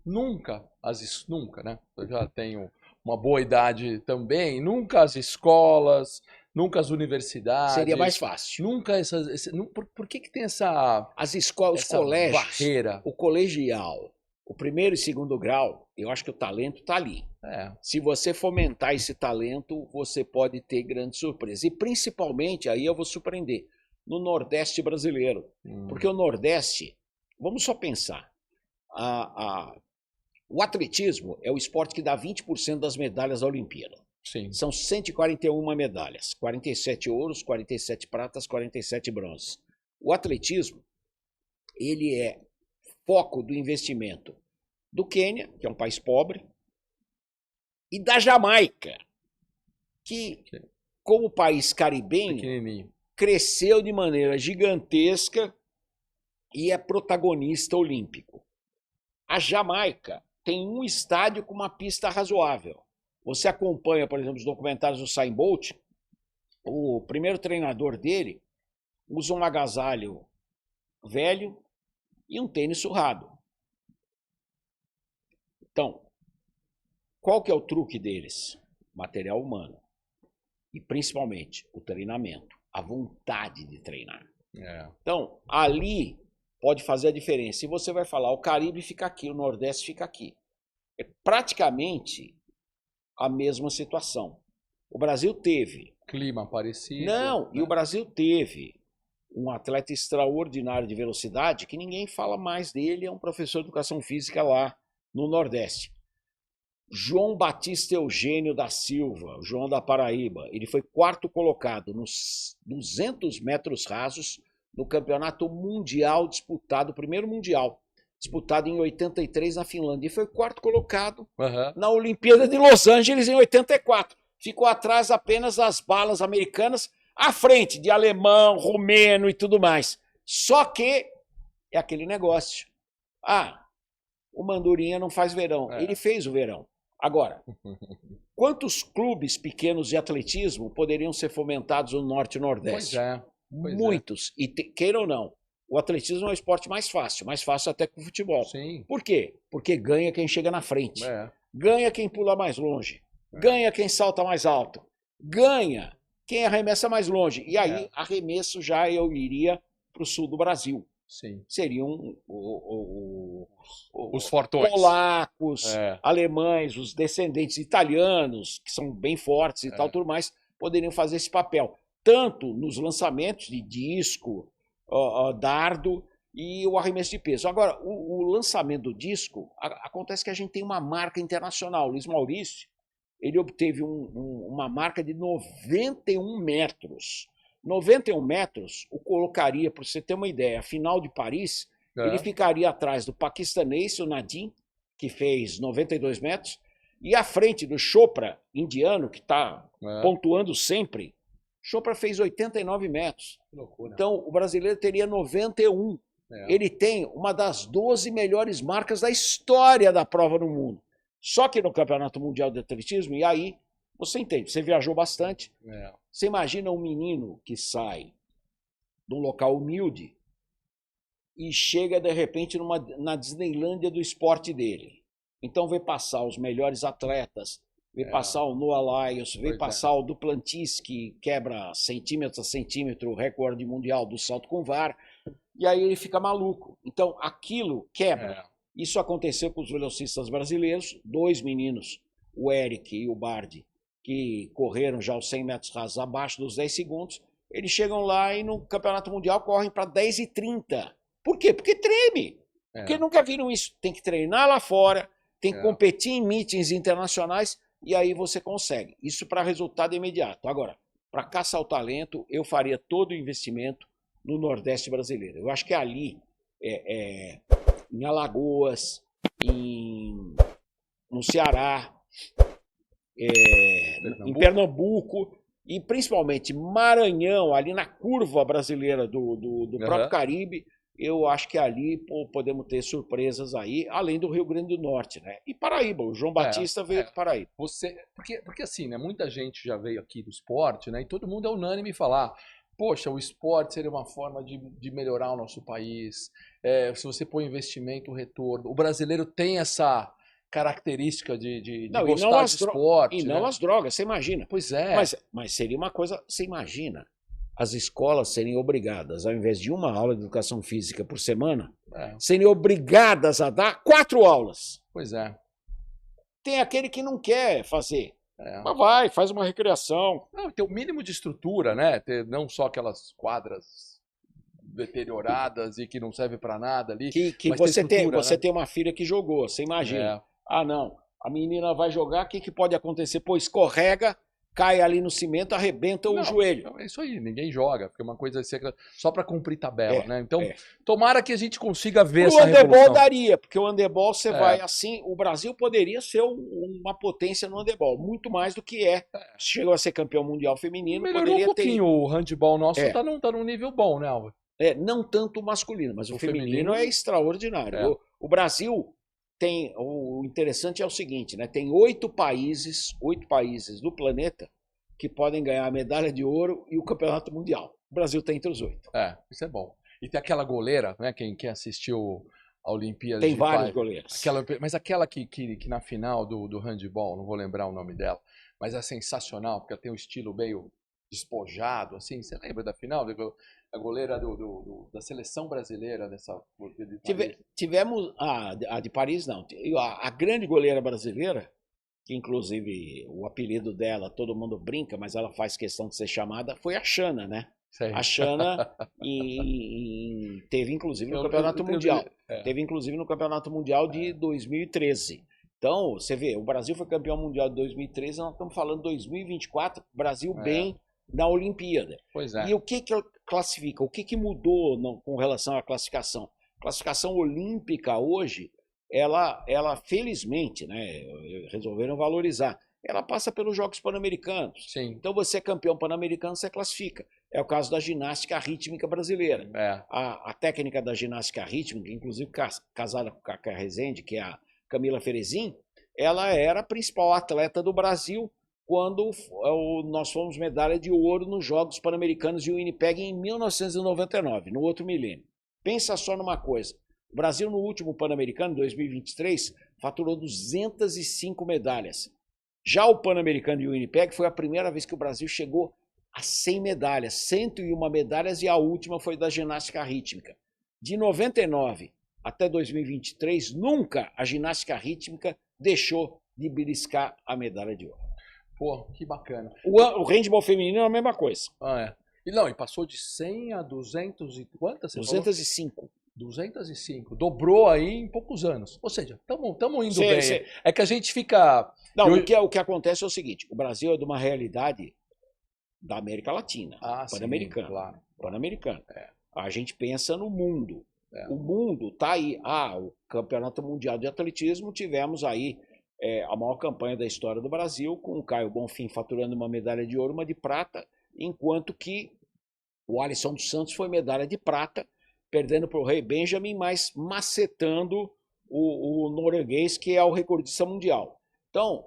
S1: nunca, né? Eu já tenho uma boa idade também, nunca as escolas, nunca as universidades.
S2: Seria mais fácil.
S1: Nunca por que tem essa.
S2: As escolas, os colégios,
S1: barreira?
S2: O colegial, o primeiro e segundo grau, eu acho que o talento está ali. Se você fomentar esse talento, você pode ter grandes surpresas. E principalmente, aí eu vou surpreender, no Nordeste brasileiro. Porque o Nordeste, vamos só pensar, o atletismo é o esporte que dá 20% das medalhas da Olimpíada.
S1: Sim.
S2: São 141 medalhas, 47 ouros, 47 pratas, 47 bronzes. O atletismo, ele é foco do investimento do Quênia, que é um país pobre, e da Jamaica, que, como país caribenho, cresceu de maneira gigantesca e é protagonista olímpico. A Jamaica tem um estádio com uma pista razoável. Você acompanha, por exemplo, os documentários do Usain Bolt, o primeiro treinador dele usa um agasalho velho e um tênis surrado. Então, qual que é o truque deles? Material humano. E principalmente o treinamento, a vontade de treinar. Então, ali pode fazer a diferença. E você vai falar, o Caribe fica aqui, o Nordeste fica aqui. É praticamente a mesma situação. O Brasil teve...
S1: Clima parecido.
S2: Não,
S1: né?
S2: E o Brasil teve um atleta extraordinário de velocidade, que ninguém fala mais dele, é um professor de educação física lá no Nordeste. João Batista Eugênio da Silva, o João da Paraíba, ele foi 4º colocado nos 200 metros rasos no campeonato mundial disputado, o primeiro mundial, disputado em 83 na Finlândia, e foi 4º colocado na Olimpíada de Los Angeles em 84. Ficou atrás apenas das balas americanas, à frente de alemão, romeno e tudo mais. Só que é aquele negócio. O Mandurinha não faz verão. Ele fez o verão. Agora, quantos clubes pequenos de atletismo poderiam ser fomentados no Norte e Nordeste? Muitos. E queira ou não, o atletismo é o esporte mais fácil até que o futebol.
S1: Sim.
S2: Por quê? Porque ganha quem chega na frente. Ganha quem pula mais longe. Ganha quem salta mais alto. Ganha quem arremessa mais longe. E aí, arremesso já eu iria para o sul do Brasil.
S1: Sim.
S2: Seriam
S1: os fortões.
S2: Polacos, alemães, os descendentes italianos, que são bem fortes e tal, tudo mais, poderiam fazer esse papel. Tanto nos lançamentos de disco, dardo e o arremesso de peso. Agora, o lançamento do disco, acontece que a gente tem uma marca internacional. O Luiz Maurício, ele obteve uma marca de 91 metros. 91 metros o colocaria, para você ter uma ideia, a final de Paris, ele ficaria atrás do paquistanês, o Nadim, que fez 92 metros, e à frente do Chopra, indiano, que está pontuando sempre. Chopra fez 89 metros. Que loucura. Então, o brasileiro teria 91. Ele tem uma das 12 melhores marcas da história da prova no mundo. Só que no Campeonato Mundial de Atletismo, e aí, você entende, você viajou bastante. Você imagina um menino que sai de um local humilde e chega, de repente, na Disneylândia do esporte dele. Então, vê passar os melhores atletas, veio passar o Noah Lyles, veio
S1: Pois
S2: passar o Duplantis, que quebra centímetro a centímetro o recorde mundial do salto com VAR, e aí ele fica maluco. Então, aquilo quebra. Isso aconteceu com os velocistas brasileiros, 2 meninos, o Eric e o Bardi, que correram já os 100 metros rasos abaixo dos 10 segundos, eles chegam lá e no Campeonato Mundial correm para 10:30. Por quê? Porque treme. Porque nunca viram isso. Tem que treinar lá fora, tem que competir em meetings internacionais e aí você consegue. Isso para resultado imediato. Agora, para caça ao talento, eu faria todo o investimento no Nordeste brasileiro. Eu acho que ali, em Alagoas, no Ceará, em Pernambuco e principalmente Maranhão, ali na curva brasileira do próprio Caribe, eu acho que ali podemos ter surpresas aí, além do Rio Grande do Norte, né? E Paraíba, o João Batista veio do Paraíba.
S1: Porque assim, né? Muita gente já veio aqui do esporte, né? E todo mundo é unânime em falar, poxa, o esporte seria uma forma de melhorar o nosso país. Se você põe investimento, retorno. O brasileiro tem essa característica de gostar de esporte.
S2: E não as drogas, você imagina.
S1: Pois é.
S2: Mas seria uma coisa, você imagina, as escolas serem obrigadas, ao invés de uma aula de educação física por semana, serem obrigadas a dar 4 aulas.
S1: Pois é.
S2: Tem aquele que não quer fazer. Mas faz uma recreação.
S1: Não, tem o mínimo de estrutura, né? Ter não só aquelas quadras deterioradas e que não serve para nada ali.
S2: Que você tem uma filha que jogou, você imagina. Ah, não, a menina vai jogar, o que pode acontecer? Pô, escorrega, cai ali no cimento, arrebenta o joelho.
S1: É isso aí, ninguém joga, porque é uma coisa só para cumprir tabela, né? Então, tomara que a gente consiga ver essa revolução. O
S2: handebol daria, porque o handebol você vai assim, o Brasil poderia ser uma potência no handebol, muito mais do que chegou a ser campeão mundial feminino.
S1: Melhorou um pouquinho, o handebol nosso tá num nível bom, né, Álvaro?
S2: Não tanto o masculino, mas o feminino é extraordinário. O Brasil tem, o interessante é o seguinte, né? Tem 8 países do planeta que podem ganhar a medalha de ouro e o campeonato mundial. O Brasil está entre os 8.
S1: Isso é bom. E tem aquela goleira, né? Quem assistiu a Olimpíada.
S2: Tem vários goleiros.
S1: Mas aquela que na final do handball, não vou lembrar o nome dela, mas é sensacional, porque ela tem um estilo meio despojado, assim. Você lembra da final? A goleira da seleção brasileira dessa.
S2: Tivemos a de Paris, não. A grande goleira brasileira, que inclusive o apelido dela todo mundo brinca, mas ela faz questão de ser chamada, foi a Xana, né?
S1: Sei.
S2: A Xana teve inclusive no Campeonato Mundial. Teve inclusive no Campeonato Mundial de 2013. Então, você vê, o Brasil foi campeão mundial de 2013, nós estamos falando de 2024, Brasil bem na Olimpíada.
S1: Pois é.
S2: E o que classifica? O que mudou com relação à classificação? A classificação olímpica hoje, ela felizmente, né, resolveram valorizar. Ela passa pelos Jogos Pan-Americanos.
S1: Sim.
S2: Então você é campeão pan-americano, você classifica. É o caso da ginástica rítmica brasileira. A técnica da ginástica rítmica, inclusive casada com a Cacá Rezende, que é a Camila Ferezin, ela era a principal atleta do Brasil quando nós fomos medalha de ouro nos Jogos Pan-Americanos de Winnipeg em 1999, no outro milênio. Pensa só numa coisa, o Brasil no último Pan-Americano, 2023, faturou 205 medalhas. Já o Pan-Americano de Winnipeg foi a primeira vez que o Brasil chegou a 100 medalhas, 101 medalhas, e a última foi da ginástica rítmica. De 99 até 2023, nunca a ginástica rítmica deixou de beliscar a medalha de ouro.
S1: Pô, que bacana.
S2: O handball feminino é a mesma coisa.
S1: E passou de 100 a 200 e quantas?
S2: 205.
S1: 205. Dobrou aí em poucos anos. Ou seja, estamos indo bem. É que a gente fica...
S2: Não, o que acontece é o seguinte, o Brasil é de uma realidade da América Latina, pan-americana.
S1: Claro.
S2: Pan-americana. A gente pensa no mundo. O mundo está aí. O Campeonato Mundial de Atletismo, tivemos aí a maior campanha da história do Brasil, com o Caio Bonfim faturando uma medalha de ouro, uma de prata, enquanto que o Alisson dos Santos foi medalha de prata, perdendo para o Rei Benjamin, mas macetando o norueguês, que é o recordista mundial. Então,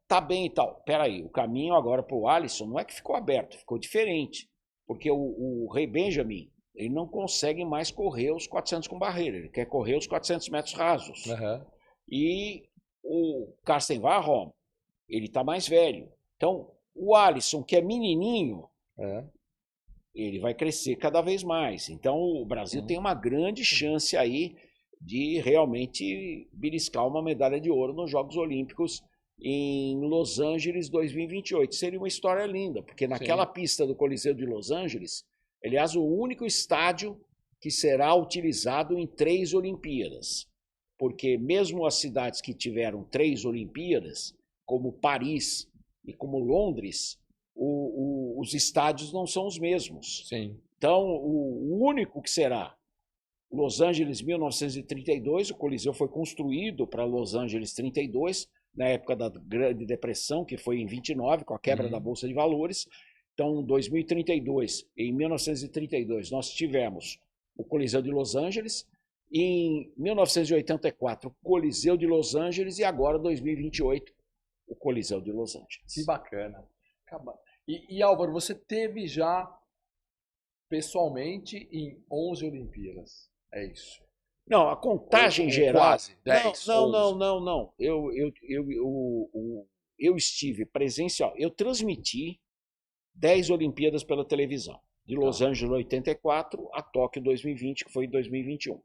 S2: tá bem e tal. Peraí, o caminho agora para o Alisson não é que ficou aberto, ficou diferente, porque o Rei Benjamin, ele não consegue mais correr os 400 com barreira, ele quer correr os 400 metros rasos. E o Karsten Warholm ele está mais velho. Então, o Alisson, que é menininho, ele vai crescer cada vez mais. Então, o Brasil tem uma grande chance aí de realmente beliscar uma medalha de ouro nos Jogos Olímpicos em Los Angeles 2028. Seria uma história linda, porque naquela pista do Coliseu de Los Angeles, aliás, o único estádio que será utilizado em 3 Olimpíadas. Porque mesmo as cidades que tiveram 3 Olimpíadas, como Paris e como Londres, os estádios não são os mesmos.
S1: Sim.
S2: Então, o único que será Los Angeles 1932, o Coliseu foi construído para Los Angeles 32, na época da Grande Depressão, que foi em 29, com a quebra da Bolsa de Valores. Então, em 2032, em 1932, nós tivemos o Coliseu de Los Angeles, em 1984, o Coliseu de Los Angeles, e agora, 2028, o Coliseu de Los Angeles.
S1: Que bacana. E Álvaro, você teve já pessoalmente em 11 Olimpíadas, é isso?
S2: Não, a contagem
S1: ou
S2: geral...
S1: quase, 10,
S2: não. Eu estive presencial. Eu transmiti 10 Olimpíadas pela televisão. De Los Angeles 84 a Tóquio 2020, que foi em 2021.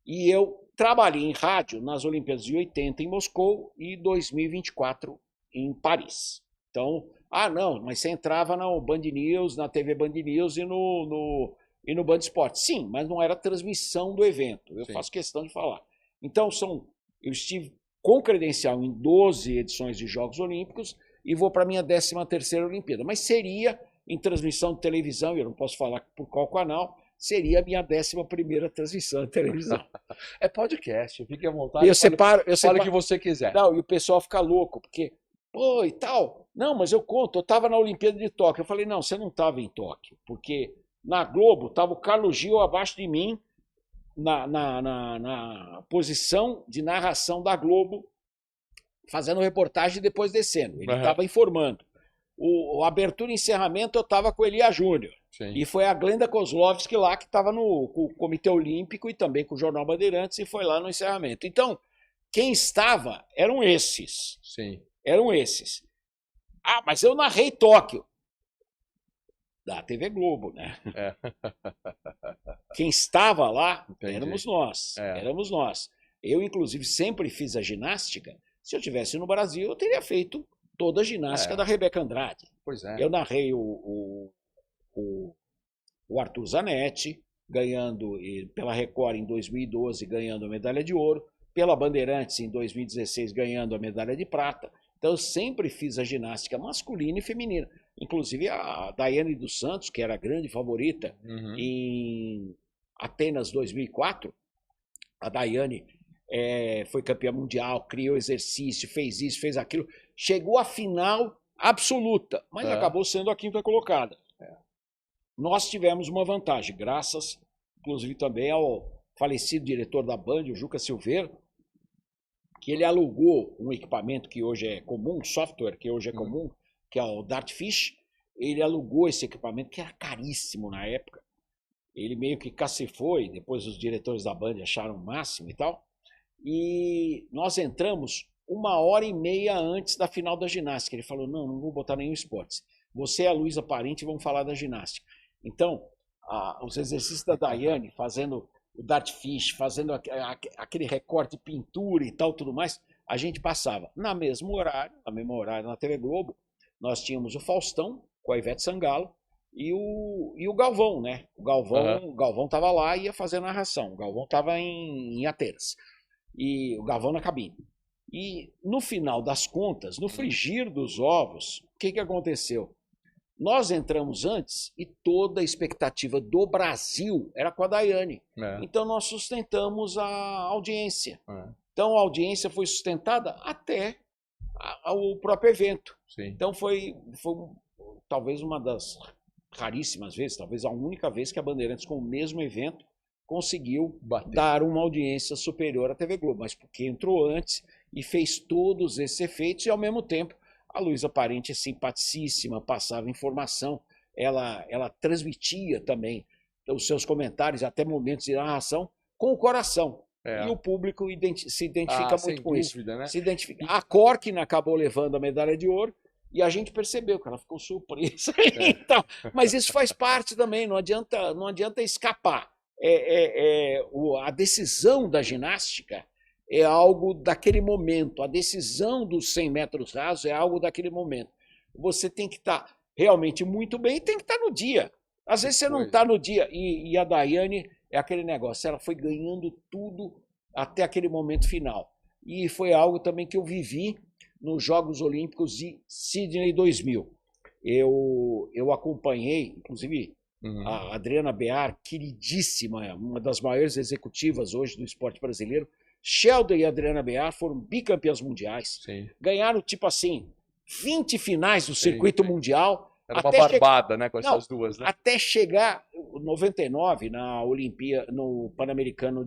S2: E eu trabalhei em rádio nas Olimpíadas de 80 em Moscou e 2024 em Paris. Então, não, mas você entrava no Band News, na TV Band News e no Band Esporte. Sim, mas não era transmissão do evento. Eu faço questão de falar. Então, eu estive com credencial em 12 edições de Jogos Olímpicos e vou para a minha 13ª Olimpíada. Mas seria em transmissão de televisão, eu não posso falar por qual canal, seria a minha 11ª transmissão de televisão.
S1: É podcast, fique à vontade.
S2: Eu separo
S1: o que você quiser.
S2: Não, e o pessoal fica louco, porque, pô, e tal. Não, mas eu conto, eu estava na Olimpíada de Tóquio. Eu falei, não, você não estava em Tóquio, porque na Globo estava o Carlos Gil abaixo de mim, na posição de narração da Globo, fazendo reportagem e depois descendo. Ele estava informando. O abertura e encerramento eu estava com o Elia Júnior. E foi a Glenda Kozlovski lá que estava no Comitê Olímpico e também com o Jornal Bandeirantes e foi lá no encerramento. Então, quem estava eram esses.
S1: Sim.
S2: Eram esses. Mas eu narrei Tóquio. Da TV Globo, né? Quem estava lá éramos nós. Éramos nós. Eu, inclusive, sempre fiz a ginástica. Se eu estivesse no Brasil, eu teria feito toda a ginástica da Rebeca Andrade.
S1: Pois é.
S2: Eu narrei o Arthur Zanetti, ganhando pela Record em 2012, ganhando a medalha de ouro, pela Bandeirantes em 2016, ganhando a medalha de prata. Então eu sempre fiz a ginástica masculina e feminina. Inclusive a Daiane dos Santos, que era a grande favorita em Atenas 2004, a Daiane foi campeã mundial, criou exercício, fez isso, fez aquilo, chegou à final absoluta, mas acabou sendo a 5ª colocada. Nós tivemos uma vantagem, graças, inclusive, também ao falecido diretor da Band, o Juca Silveira, que ele alugou um equipamento que hoje é comum, um software que hoje é comum, que é o Dartfish. Ele alugou esse equipamento, que era caríssimo na época. Ele meio que cacifou, e depois os diretores da Band acharam o máximo e tal. E nós entramos 1h30 antes da final da ginástica. Ele falou, não vou botar nenhum esporte. Você e a Luísa Parente vão falar da ginástica. Então, os exercícios da Daiane, fazendo o Dartfish, fazendo aquele recorte de pintura e tal, tudo mais, a gente passava no mesmo horário na TV Globo. Nós tínhamos o Faustão com a Ivete Sangalo e o Galvão, né? O Galvão estava lá e ia fazer a narração. O Galvão estava em Atenas. E o Galvão na cabine. E no final das contas, no frigir dos ovos, o que aconteceu? Nós entramos antes e toda a expectativa do Brasil era com a Daiane. Então nós sustentamos a audiência. Então a audiência foi sustentada até o próprio evento.
S1: Sim.
S2: Então foi talvez uma das raríssimas vezes, talvez a única vez que a Bandeirantes, com o mesmo evento, conseguiu dar uma audiência superior à TV Globo, mas porque entrou antes e fez todos esses efeitos e, ao mesmo tempo, a Luísa Parente é simpaticíssima, passava informação, ela transmitia também os seus comentários, até momentos de narração, com o coração.
S1: É.
S2: E o público se identifica
S1: sem
S2: muito com isso.
S1: dúvida, né?
S2: Se identifica. A Cork acabou levando a medalha de ouro e a gente percebeu que ela ficou surpresa. Então, mas isso faz parte também, não adianta escapar. A decisão da ginástica é algo daquele momento, a decisão dos 100 metros rasos é algo daquele momento. Você tem que estar realmente muito bem e tem que estar no dia. Às vezes você não está no dia. E a Daiane é aquele negócio, ela foi ganhando tudo até aquele momento final. E foi algo também que eu vivi nos Jogos Olímpicos de Sydney 2000. Eu acompanhei, inclusive, a Adriana Bear, queridíssima, uma das maiores executivas hoje do esporte brasileiro. Sheldon e Adriana Bear foram bicampeãs mundiais.
S1: Sim.
S2: Ganharam, tipo assim, 20 finais do circuito mundial.
S1: Era uma barbada, né, com essas duas, né?
S2: Até chegar em 99, no Pan-Americano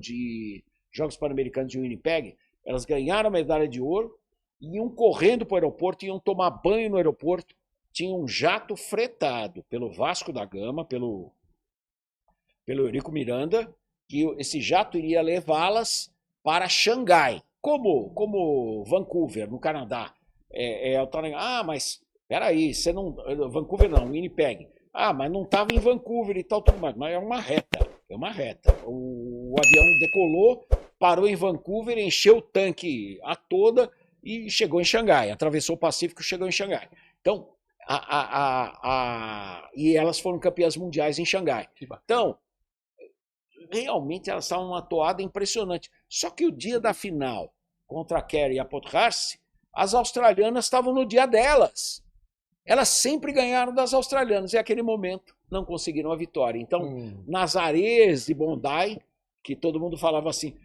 S2: Jogos Pan-Americanos de Winnipeg, elas ganharam a medalha de ouro, iam correndo para o aeroporto, iam tomar banho no aeroporto, tinha um jato fretado pelo Vasco da Gama, pelo Eurico Miranda, que esse jato iria levá-las para Xangai, como Vancouver, no Canadá. Mas peraí, você não. Vancouver não, Winnipeg. Mas não estava em Vancouver e tal, tudo mais. Mas é uma reta. O avião decolou, parou em Vancouver, encheu o tanque a toda e chegou em Xangai. Atravessou o Pacífico e chegou em Xangai. Então, e elas foram campeãs mundiais em Xangai. Então, realmente elas estavam uma toada impressionante. Só que o dia da final contra a Kerry e a Potharse, as australianas estavam no dia delas. Elas sempre ganharam das australianas e naquele momento não conseguiram a vitória. Então, nas areias de Bondi, que todo mundo falava assim,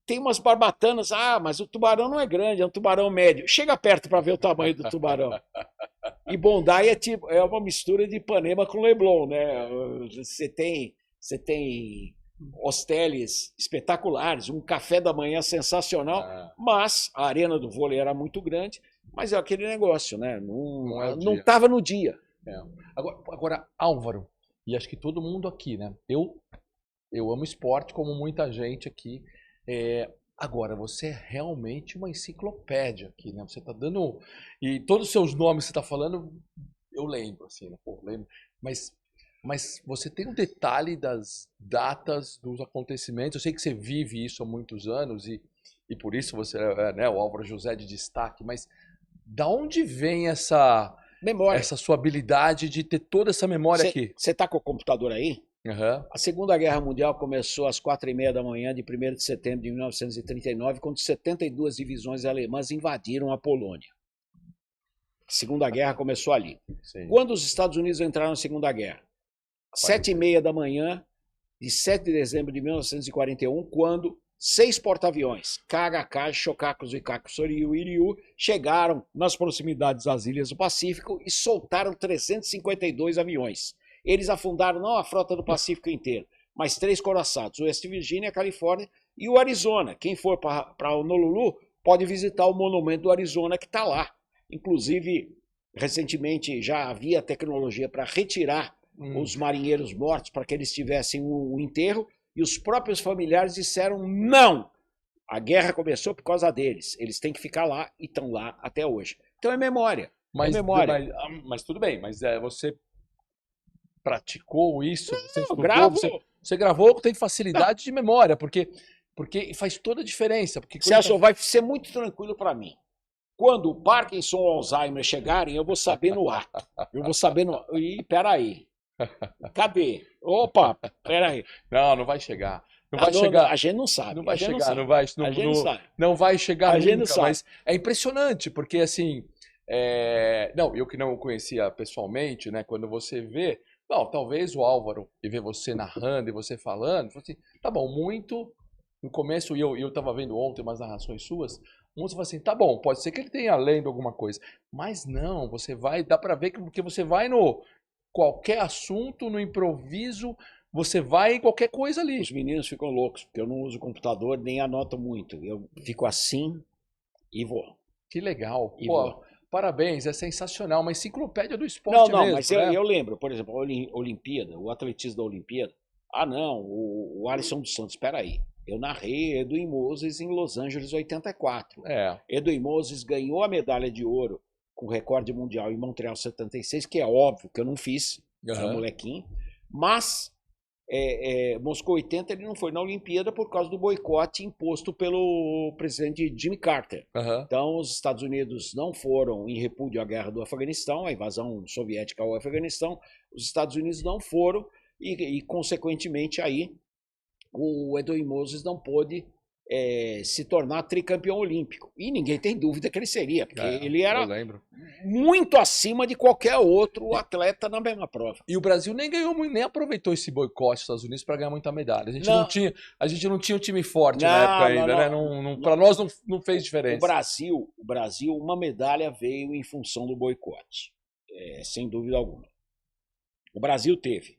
S2: tem umas barbatanas, mas o tubarão não é grande, é um tubarão médio. Chega perto para ver o tamanho do tubarão. E Bondi é uma mistura de Ipanema com Leblon, né? Você tem hosteles espetaculares, um café da manhã sensacional, mas a arena do vôlei era muito grande, mas é aquele negócio, né? Não estava no dia.
S1: Agora, Álvaro, e acho que todo mundo aqui, né? Eu amo esporte, como muita gente aqui. Agora, você é realmente uma enciclopédia aqui, né? Você está dando... E todos os seus nomes que você está falando, eu lembro, assim, né? Pô, lembro. Mas você tem um detalhe das datas dos acontecimentos. Eu sei que você vive isso há muitos anos e por isso você é, né, o Álvaro José de destaque, mas da onde vem essa memória, essa sua habilidade de ter toda essa memória aqui?
S2: Você está com o computador aí? A Segunda Guerra Mundial começou às 4h30 da manhã de 1º de setembro de 1939, quando 72 divisões alemãs invadiram a Polônia. A Segunda Guerra começou ali. Sim. Quando os Estados Unidos entraram na Segunda Guerra? 7h30 da manhã de 7 de dezembro de 1941, quando 6 porta-aviões, KHK, Shokaku, Zuikaku, Soryu e Iryu, chegaram nas proximidades das ilhas do Pacífico e soltaram 352 aviões. Eles afundaram não a frota do Pacífico inteiro, mas 3 coraçados, o West Virginia, a Califórnia e o Arizona. Quem for para Honolulu pode visitar o monumento do Arizona que está lá. Inclusive, recentemente já havia tecnologia para retirar os marinheiros mortos para que eles tivessem o enterro, e os próprios familiares disseram não. A guerra começou por causa deles. Eles têm que ficar lá e estão lá até hoje. Então é memória.
S1: Mas tudo bem, mas você praticou isso? Você estudou? Você gravou, tem facilidade de memória, porque faz toda a diferença.
S2: Vai ser muito tranquilo para mim. Quando o Parkinson ou o Alzheimer chegarem, eu vou saber no ato. Peraí. Cadê? Opa, peraí.
S1: Não vai chegar. Não vai chegar.
S2: A gente não sabe.
S1: Não vai chegar, não vai chegar nunca, mas é impressionante, porque assim, eu que não o conhecia pessoalmente, né, quando você vê, talvez o Álvaro, e ver você narrando e você falando, assim, tá bom, muito, no começo, e eu tava vendo ontem umas narrações suas, você fala assim, tá bom, pode ser que ele tenha lendo alguma coisa, mas não, dá pra ver que você vai no qualquer assunto, no improviso, você vai em qualquer coisa ali.
S2: Os meninos ficam loucos, porque eu não uso computador, nem anoto muito. Eu fico assim e vou.
S1: Que legal. Parabéns, é sensacional. Uma enciclopédia do esporte mesmo.
S2: Mas eu lembro, por exemplo, a Olimpíada, o atletismo da Olimpíada. O Alisson dos Santos, espera aí. Eu narrei Edwin Moses em Los Angeles 84.
S1: É.
S2: Edwin Moses ganhou a medalha de ouro com o recorde mundial em Montreal 76, que é óbvio que eu não fiz, era molequinho, mas Moscou 80 ele não foi na Olimpíada por causa do boicote imposto pelo presidente Jimmy Carter. Então os Estados Unidos não foram em repúdio à guerra do Afeganistão, a invasão soviética ao Afeganistão, os Estados Unidos não foram e consequentemente aí o Edwin Moses não pôde se tornar tricampeão olímpico. E ninguém tem dúvida que ele seria, porque ele era muito acima de qualquer outro atleta na mesma prova.
S1: E o Brasil nem ganhou, nem aproveitou esse boicote dos Estados Unidos para ganhar muita medalha. A gente não tinha um time forte na época ainda, né? Para nós não fez diferença.
S2: O Brasil, uma medalha veio em função do boicote, sem dúvida alguma. O Brasil teve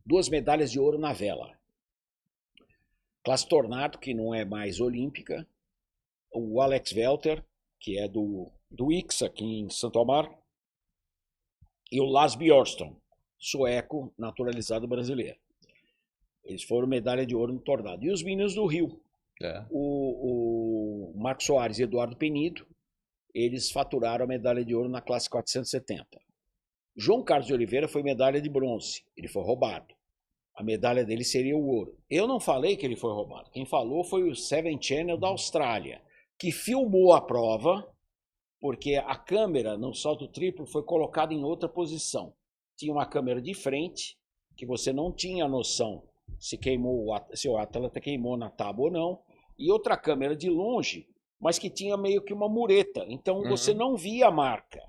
S2: 2 medalhas de ouro na vela. Classe Tornado, que não é mais olímpica, o Alex Welter, que é do IX aqui em Santo Amaro, e o Lars Bjornsson, sueco naturalizado brasileiro. Eles foram medalha de ouro no Tornado. E os meninos do Rio, o Marcos Soares e Eduardo Penido, eles faturaram a medalha de ouro na classe 470. João Carlos de Oliveira foi medalha de bronze, ele foi roubado. A medalha dele seria o ouro. Eu não falei que ele foi roubado. Quem falou foi o Seven Channel da Austrália, que filmou a prova, porque a câmera no salto triplo foi colocada em outra posição. Tinha uma câmera de frente, que você não tinha noção se o atleta queimou na tábua ou não, e outra câmera de longe, mas que tinha meio que uma mureta. Então você não via a marca.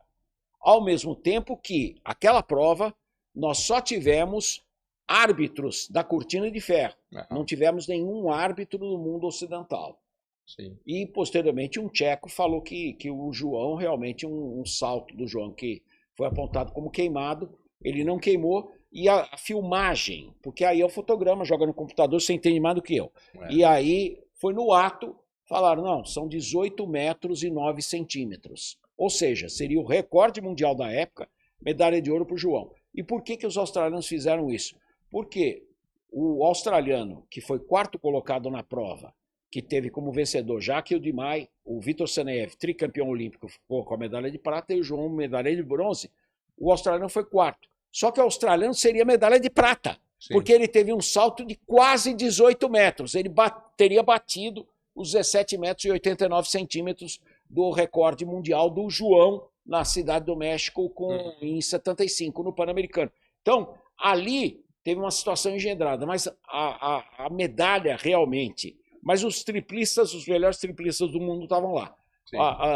S2: Ao mesmo tempo que aquela prova, nós só tivemos árbitros da cortina de ferro. Não tivemos nenhum árbitro do mundo ocidental.
S1: Sim.
S2: E, posteriormente, um tcheco falou que o João, realmente, um salto do João que foi apontado como queimado, ele não queimou, e a filmagem, porque aí é o fotograma, joga no computador, você entende mais do que eu. E aí, foi no ato, falaram, não, são 18 metros e 9 centímetros. Ou seja, seria o recorde mundial da época, medalha de ouro para o João. E por que os australianos fizeram isso? Porque o australiano, que foi 4º colocado na prova, que teve como vencedor Jacques Dimay, o Vitor Saneev, tricampeão olímpico, ficou com a medalha de prata, e o João, medalha de bronze, o australiano foi 4º. Só que o australiano seria medalha de prata, porque ele teve um salto de quase 18 metros. Ele teria batido os 17 metros e 89 centímetros do recorde mundial do João na Cidade do México em 75, no Pan-Americano. Então, ali teve uma situação engendrada, mas a medalha realmente... Mas os triplistas, os melhores triplistas do mundo estavam lá.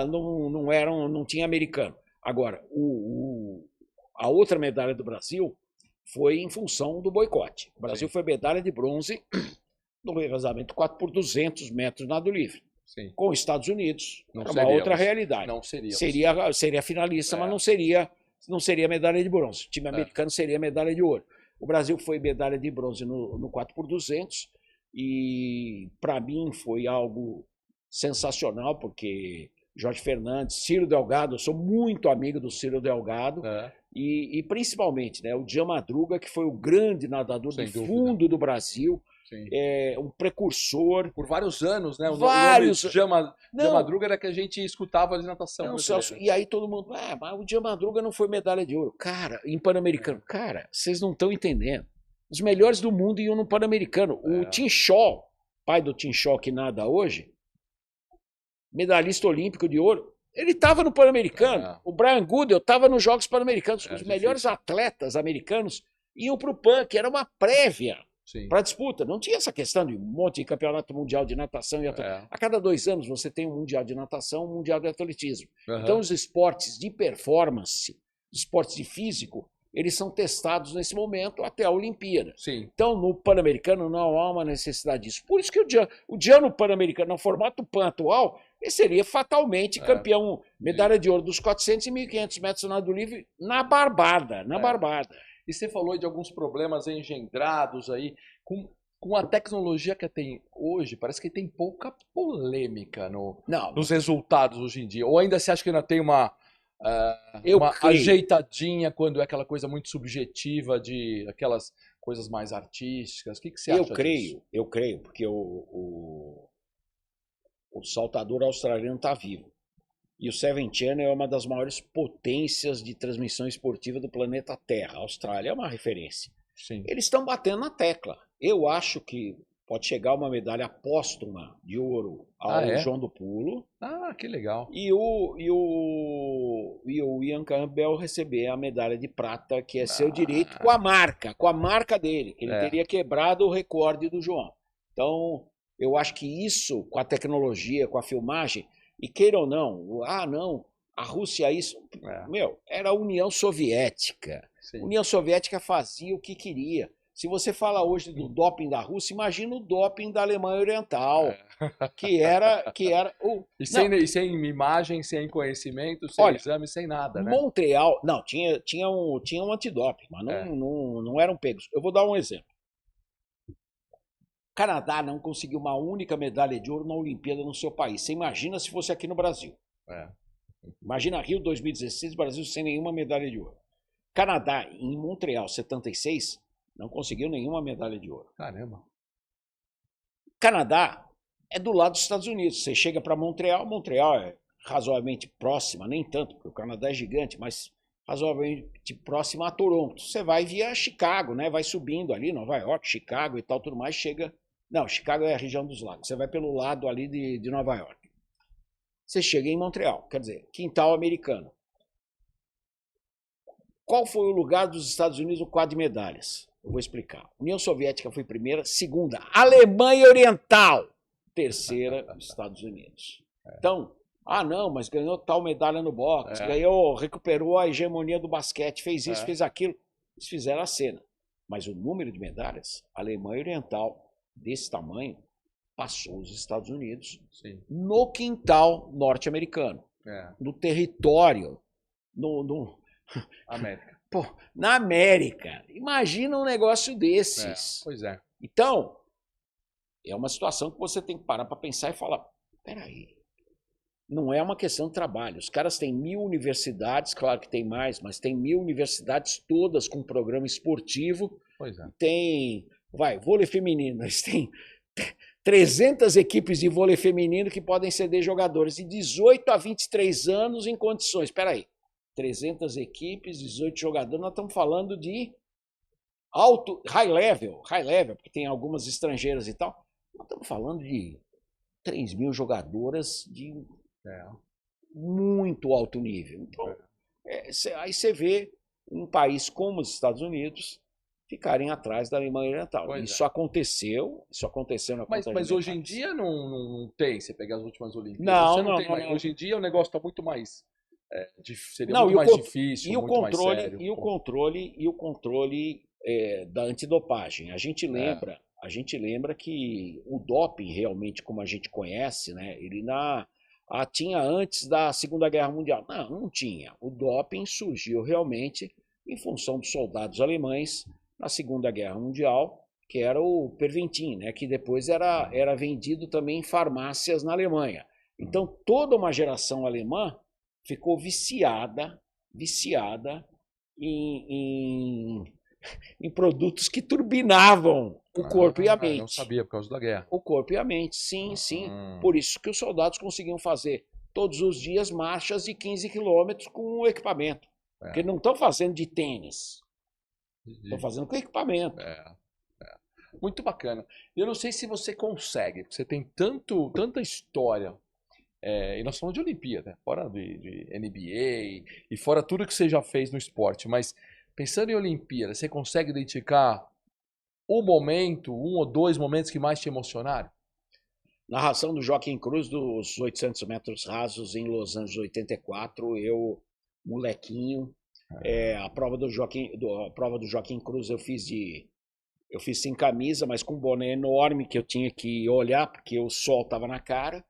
S2: Não tinha americano. Agora, a outra medalha do Brasil foi em função do boicote. O Brasil foi medalha de bronze no revezamento 4x200 metros nado livre.
S1: Sim.
S2: Com os Estados Unidos. Era uma outra realidade.
S1: Não seria.
S2: Seria finalista, mas não seria medalha de bronze. O time americano seria medalha de ouro. O Brasil foi medalha de bronze no 4x200 e, para mim, foi algo sensacional, porque Jorge Fernandes, Ciro Delgado, eu sou muito amigo do Ciro Delgado, e principalmente, né, o Djan Madruga, que foi o grande nadador de fundo do Brasil, um precursor.
S1: Por vários anos, né?
S2: Vários.
S1: O Djan Madruga era que a gente escutava de natação.
S2: Não, Celso, e aí todo mundo, mas o Djan Madruga não foi medalha de ouro. Cara, em Pan-Americano. Cara, vocês não estão entendendo. Os melhores do mundo iam no Pan-Americano. O Tim Shaw, pai do Tim Shaw que nada hoje, medalhista olímpico de ouro, ele estava no Pan-Americano. O Brian Goodell estava nos Jogos Pan-Americanos. Os melhores atletas americanos iam para o Pan, que era uma prévia para a disputa. Não tinha essa questão de um monte de campeonato mundial de natação. A cada 2 anos você tem um mundial de natação, um mundial de atletismo. Então os esportes de performance, os esportes de físico, eles são testados nesse momento até a Olimpíada. Então, no Pan-Americano não há uma necessidade disso. Por isso que o Djan no Pan-Americano, no formato Pan atual, ele seria fatalmente campeão, medalha de ouro dos 400 e 1.500 metros nado livre na barbada, barbada.
S1: E você falou de alguns problemas engendrados aí, com a tecnologia que tem hoje, parece que tem pouca polêmica nos resultados hoje em dia. Ou ainda você acha que ainda tem uma
S2: Eu
S1: uma
S2: creio.
S1: ajeitadinha quando é aquela coisa muito subjetiva de aquelas coisas mais artísticas? O que você acha disso?
S2: Eu creio, porque o saltador australiano está vivo. E o Seven Channel é uma das maiores potências de transmissão esportiva do planeta Terra. A Austrália é uma referência.
S1: Sim.
S2: Eles estão batendo na tecla. Eu acho que pode chegar uma medalha póstuma de ouro ao João do Pulo.
S1: Ah, que legal.
S2: E o Ian Campbell receber a medalha de prata, que é seu direito, com a marca dele, que ele teria quebrado o recorde do João. Então, eu acho que isso, com a tecnologia, com a filmagem, e queira ou não, não, a Rússia isso, era a União Soviética. Sim. A União Soviética fazia o que queria. Se você fala hoje do doping da Rússia, imagina o doping da Alemanha Oriental, que era
S1: e sem imagem, sem conhecimento, sem exame, sem nada, né?
S2: Montreal, não, tinha um antidoping, mas não eram pegos. Eu vou dar um exemplo. O Canadá não conseguiu uma única medalha de ouro na Olimpíada no seu país. Você imagina se fosse aqui no Brasil. Imagina Rio 2016, Brasil sem nenhuma medalha de ouro. Canadá, em Montreal, 76, não conseguiu nenhuma medalha de ouro.
S1: Caramba.
S2: Canadá é do lado dos Estados Unidos. Você chega para Montreal, Montreal é razoavelmente próxima, nem tanto, porque o Canadá é gigante, mas razoavelmente próxima a Toronto. Você vai via Chicago, né? Vai subindo ali, Nova York, Chicago e tal, tudo mais, chega... Não, Chicago é a região dos lagos. Você vai pelo lado ali de Nova York. Você chega em Montreal, quer dizer, quintal americano. Qual foi o lugar dos Estados Unidos no quadro de medalhas? Eu vou explicar. União Soviética foi primeira, segunda, Alemanha Oriental, terceira, Estados Unidos. Então, não, mas ganhou tal medalha no boxe, recuperou a hegemonia do basquete, fez isso, fez aquilo. Eles fizeram a cena. Mas o número de medalhas, Alemanha Oriental, desse tamanho, passou os Estados Unidos. Sim. No quintal norte-americano, no território,
S1: América.
S2: Pô, na América. Imagina um negócio desses.
S1: Pois é.
S2: Então, é uma situação que você tem que parar para pensar e falar, peraí, não é uma questão de trabalho. Os caras têm 1000 universidades, claro que tem mais, mas tem 1000 universidades todas com programa esportivo.
S1: Pois é.
S2: Tem, vôlei feminino, eles têm 300 equipes de vôlei feminino que podem ceder jogadores de 18 a 23 anos em condições. Peraí. 300 equipes, 18 jogadores, nós estamos falando de high level, porque tem algumas estrangeiras e tal. Nós estamos falando de 3.000 jogadoras de muito alto nível. Então, aí você vê um país como os Estados Unidos ficarem atrás da Alemanha Oriental. Isso aconteceu na
S1: Mas hoje em dia não tem, você pegar as últimas Olimpíadas.
S2: Não.
S1: Hoje em dia o negócio está muito mais... seria muito mais difícil, muito mais sério.
S2: E o controle da antidopagem. A gente lembra que o doping, realmente, como a gente conhece, né, ele tinha antes da Segunda Guerra Mundial. Não tinha. O doping surgiu realmente em função dos soldados alemães na Segunda Guerra Mundial, que era o Perventin, né, que depois era vendido também em farmácias na Alemanha. Então, toda uma geração alemã ficou viciada em produtos que turbinavam o corpo e a mente.
S1: Não sabia, por causa da guerra.
S2: O corpo e a mente, sim. Por isso que os soldados conseguiam fazer todos os dias marchas de 15 quilômetros com o equipamento. Porque não estão fazendo de tênis. Estão fazendo com equipamento.
S1: Muito bacana. Eu não sei se você consegue, porque você tem tanta história. E nós falamos de Olimpíada, fora de NBA e fora tudo que você já fez no esporte, mas pensando em Olimpíada, você consegue identificar um ou dois momentos que mais te emocionaram?
S2: Narração do Joaquim Cruz dos 800 metros rasos em Los Angeles 84, eu, molequinho, a prova do Joaquim Cruz eu fiz sem camisa, mas com um boné enorme que eu tinha que olhar porque o sol estava na cara.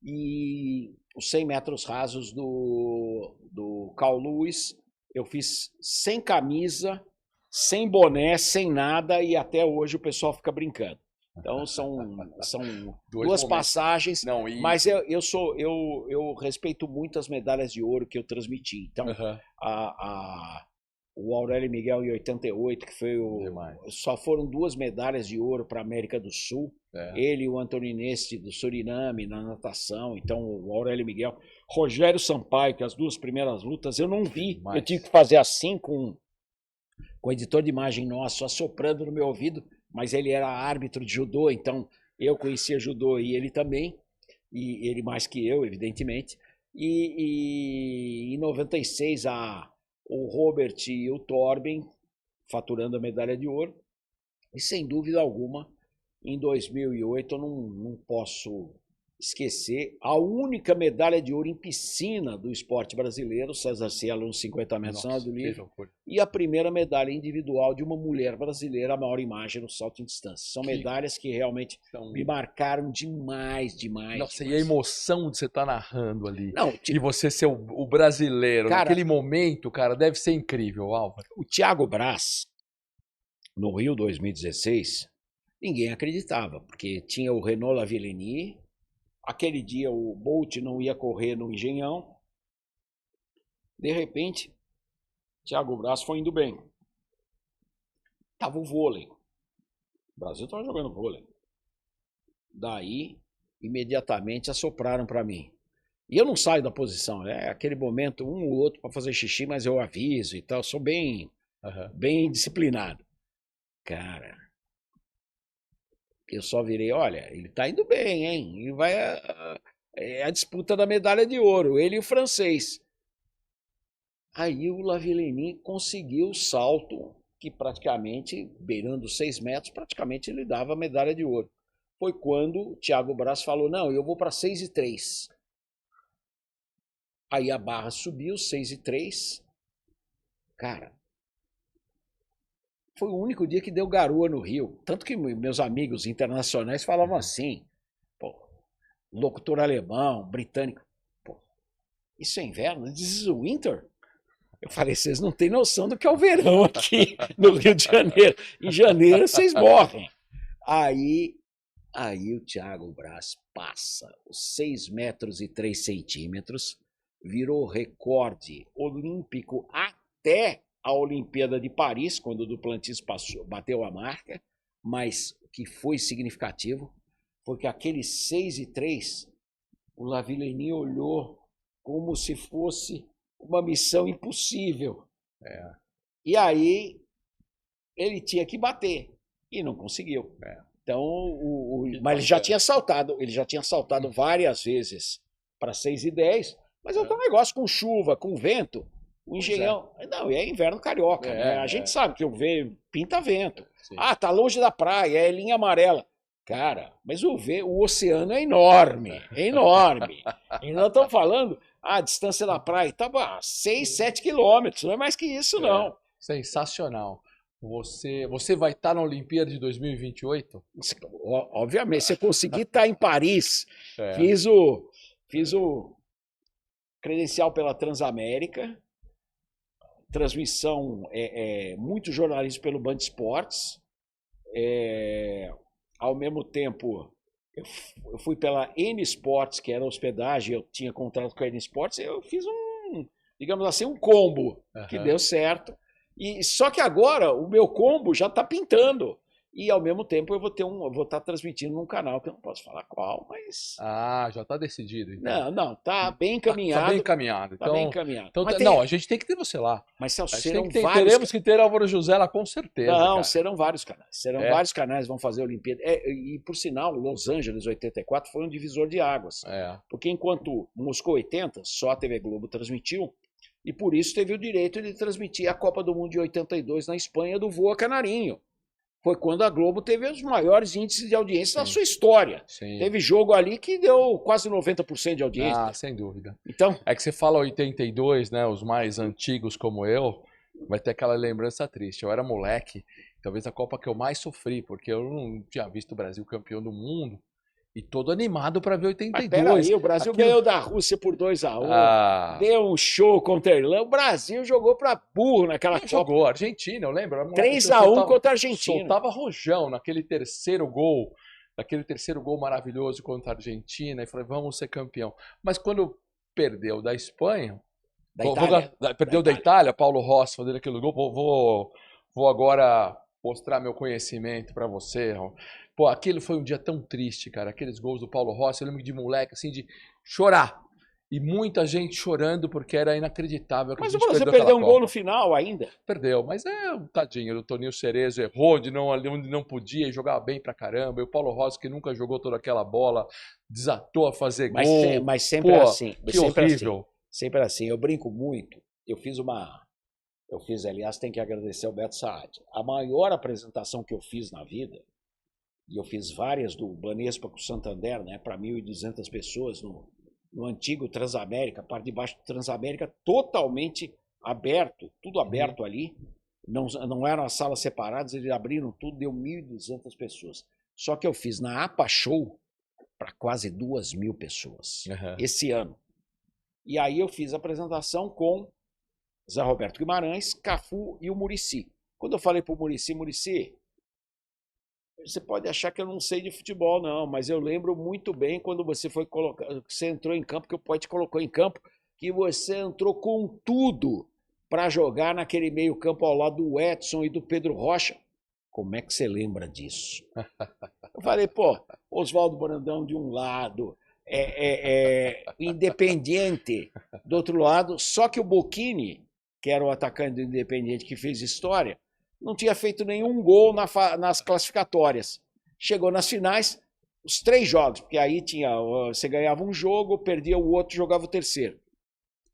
S2: E os 100 metros rasos do Carl Lewis, eu fiz sem camisa, sem boné, sem nada, e até hoje o pessoal fica brincando. Então são
S1: Dois
S2: duas
S1: momentos.
S2: passagens,
S1: Não,
S2: mas eu respeito muito as medalhas de ouro que eu transmiti. Então, o Aurélio Miguel em 88, que foi só foram 2 medalhas de ouro para a América do Sul. Ele e o Antoninense do Suriname na natação. Então, o Aurélio Miguel. Rogério Sampaio, que as 2 primeiras lutas eu não vi. Eu tive que fazer assim com o editor de imagem nosso assoprando no meu ouvido, mas ele era árbitro de judô, então eu conhecia judô e ele também, e ele mais que eu, evidentemente. E em 96, o Robert e o Torben faturando a medalha de ouro. E sem dúvida alguma, em 2008, eu não posso esquecer a única medalha de ouro em piscina do esporte brasileiro, César Cielo nos 50 metros na do livro, e a primeira medalha individual de uma mulher brasileira, a maior imagem no salto em distância. São medalhas que realmente me marcaram demais.
S1: Nossa, e a emoção de você estar narrando ali, e você ser o brasileiro, cara, naquele momento, cara, deve ser incrível, Álvaro.
S2: O Thiago Braz, no Rio 2016, ninguém acreditava, porque tinha o Renaud Lavillenie. Aquele dia o Bolt não ia correr no Engenhão. De repente, Thiago Braz foi indo bem. Tava o vôlei. O Brasil estava jogando vôlei. Daí, imediatamente assopraram para mim. E eu não saio da posição. É aquele momento, um ou outro para fazer xixi, mas eu aviso e tal. Sou bem disciplinado. Cara, eu só virei, olha, ele tá indo bem, hein? E vai a disputa da medalha de ouro, ele e o francês. Aí o Lavillenie conseguiu o salto, que praticamente, beirando 6 metros, praticamente ele dava a medalha de ouro. Foi quando o Thiago Braz falou, não, eu vou para 6,3. Aí a barra subiu, 6,3. Cara, foi o único dia que deu garoa no Rio. Tanto que meus amigos internacionais falavam assim, pô, locutor alemão, britânico, pô, isso é inverno? This is winter? Eu falei, vocês não têm noção do que é o verão aqui no Rio de Janeiro. Em janeiro vocês morrem. Aí o Thiago Braz passa os 6 metros e 3 centímetros, virou recorde olímpico até a Olimpíada de Paris, quando o Duplantis bateu a marca, mas o que foi significativo foi que aquele 6,3, o Lavillenie olhou como se fosse uma missão impossível. E aí ele tinha que bater, e não conseguiu. Então, mas ele já tinha saltado várias vezes para 6,10, mas é um negócio com chuva, com vento. O Engenhão, não, é inverno carioca, né? A gente sabe que pinta vento. Sim. Ah, tá longe da praia, é linha amarela. Cara, mas o oceano é enorme, é enorme. E nós estamos falando, a distância da praia estava 6, 7 quilômetros, não é mais que isso, não.
S1: Sensacional. Você vai estar na Olimpíada de 2028?
S2: Obviamente, se eu conseguir estar em Paris, fiz o credencial pela Transamérica, transmissão, muito jornalismo pelo Band Esportes, ao mesmo tempo eu fui pela N Sports, que era hospedagem, eu tinha contrato com a N Sports, eu fiz digamos assim, um combo que deu certo, e só que agora o meu combo já está pintando. E ao mesmo tempo eu vou estar transmitindo num canal que eu não posso falar qual, mas...
S1: já está decidido. Então.
S2: Não, tá bem encaminhado.
S1: Tá bem encaminhado.
S2: Tá bem encaminhado.
S1: Então, não, a gente tem que ter você lá.
S2: Mas
S1: teremos que ter Álvaro José lá, com certeza.
S2: Não,
S1: cara.
S2: Serão vários canais. Vários canais vão fazer a Olimpíada. E por sinal, Los Angeles 84 foi um divisor de águas. Porque enquanto Moscou 80, só a TV Globo transmitiu, e por isso teve o direito de transmitir a Copa do Mundo de 82 na Espanha do Voa Canarinho. Foi quando a Globo teve os maiores índices de audiência da sua história. Sim. Teve jogo ali que deu quase 90% de audiência.
S1: Sem dúvida.
S2: Então,
S1: é que você fala 82, né? Os mais antigos como eu, vai ter aquela lembrança triste. Eu era moleque, talvez a Copa que eu mais sofri, porque eu não tinha visto o Brasil campeão do mundo. E todo animado para ver
S2: Mas
S1: 82.
S2: peraí, o Brasil
S1: Aquilo-
S2: ganhou da Rússia por 2-1.
S1: Ah,
S2: Deu um show contra a Irlanda. O Brasil jogou pra burro naquela
S1: não
S2: Copa.
S1: jogou, Argentina, eu lembro. A moleque
S2: 3-1 contra a Argentina.
S1: soltava rojão naquele terceiro gol, maravilhoso contra a Argentina, e falei, vamos ser campeão. Mas quando perdeu da Espanha,
S2: Da Itália.
S1: perdeu da Itália, Paulo Rossi fazendo aquele gol, vou agora mostrar meu conhecimento pra você. Raul. Pô, aquele foi um dia tão triste, cara. Aqueles gols do Paulo Rossi, eu lembro de moleque, assim, de chorar. E muita gente chorando porque era inacreditável que a
S2: Mas o
S1: gente
S2: Brasil
S1: perdeu
S2: perdeu um
S1: aquela
S2: gol no
S1: Copa.
S2: final ainda.
S1: Perdeu, mas tadinho, o Toninho Cerezo errou de não ali onde não podia e jogava bem pra caramba. E o Paulo Rossi, que nunca jogou toda aquela bola, desatou a fazer
S2: Mas,
S1: gol.
S2: mas sempre
S1: Pô,
S2: assim.
S1: que
S2: Sempre
S1: horrível.
S2: assim. Sempre assim. Eu brinco muito. Aliás, tem que agradecer ao Beto Saad. A maior apresentação que eu fiz na vida, e eu fiz várias do Banespa com o Santander, né, para 1.200 pessoas no antigo Transamérica, a parte de baixo do Transamérica, totalmente aberto, tudo aberto ali. Não eram as salas separadas, eles abriram tudo, deu 1.200 pessoas. Só que eu fiz na APA Show para quase 2.000 pessoas esse ano. E aí eu fiz a apresentação com Zé Roberto Guimarães, Cafu e o Muricy. Quando eu falei para o Muricy, você pode achar que eu não sei de futebol, não, mas eu lembro muito bem quando você foi colocar, você entrou em campo, que o pai te colocou em campo, que você entrou com tudo para jogar naquele meio-campo ao lado do Edson e do Pedro Rocha. Como é que você lembra disso? Eu falei, pô, Oswaldo Brandão de um lado, Independiente do outro lado, só que o Bocchini, que era o atacante do Independiente que fez história, não tinha feito nenhum gol nas classificatórias. Chegou nas finais, os 3 jogos, porque aí você ganhava um jogo, perdia o outro, jogava o terceiro.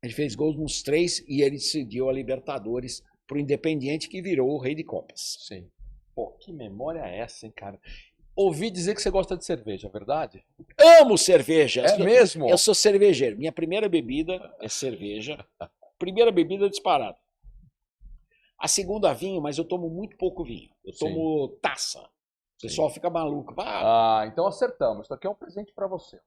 S2: Ele fez gols nos 3 e ele decidiu a Libertadores para o Independiente, que virou o Rei de Copas.
S1: Sim. Pô, que memória é essa, hein, cara? Ouvi dizer que você gosta de cerveja, é verdade?
S2: Amo cerveja.
S1: É mesmo?
S2: Eu sou cervejeiro. Minha primeira bebida é cerveja. Primeira bebida disparada. A segunda, vinho, mas eu tomo muito pouco vinho. Eu tomo taça. O pessoal fica maluco.
S1: Então acertamos. Isso aqui é um presente para você.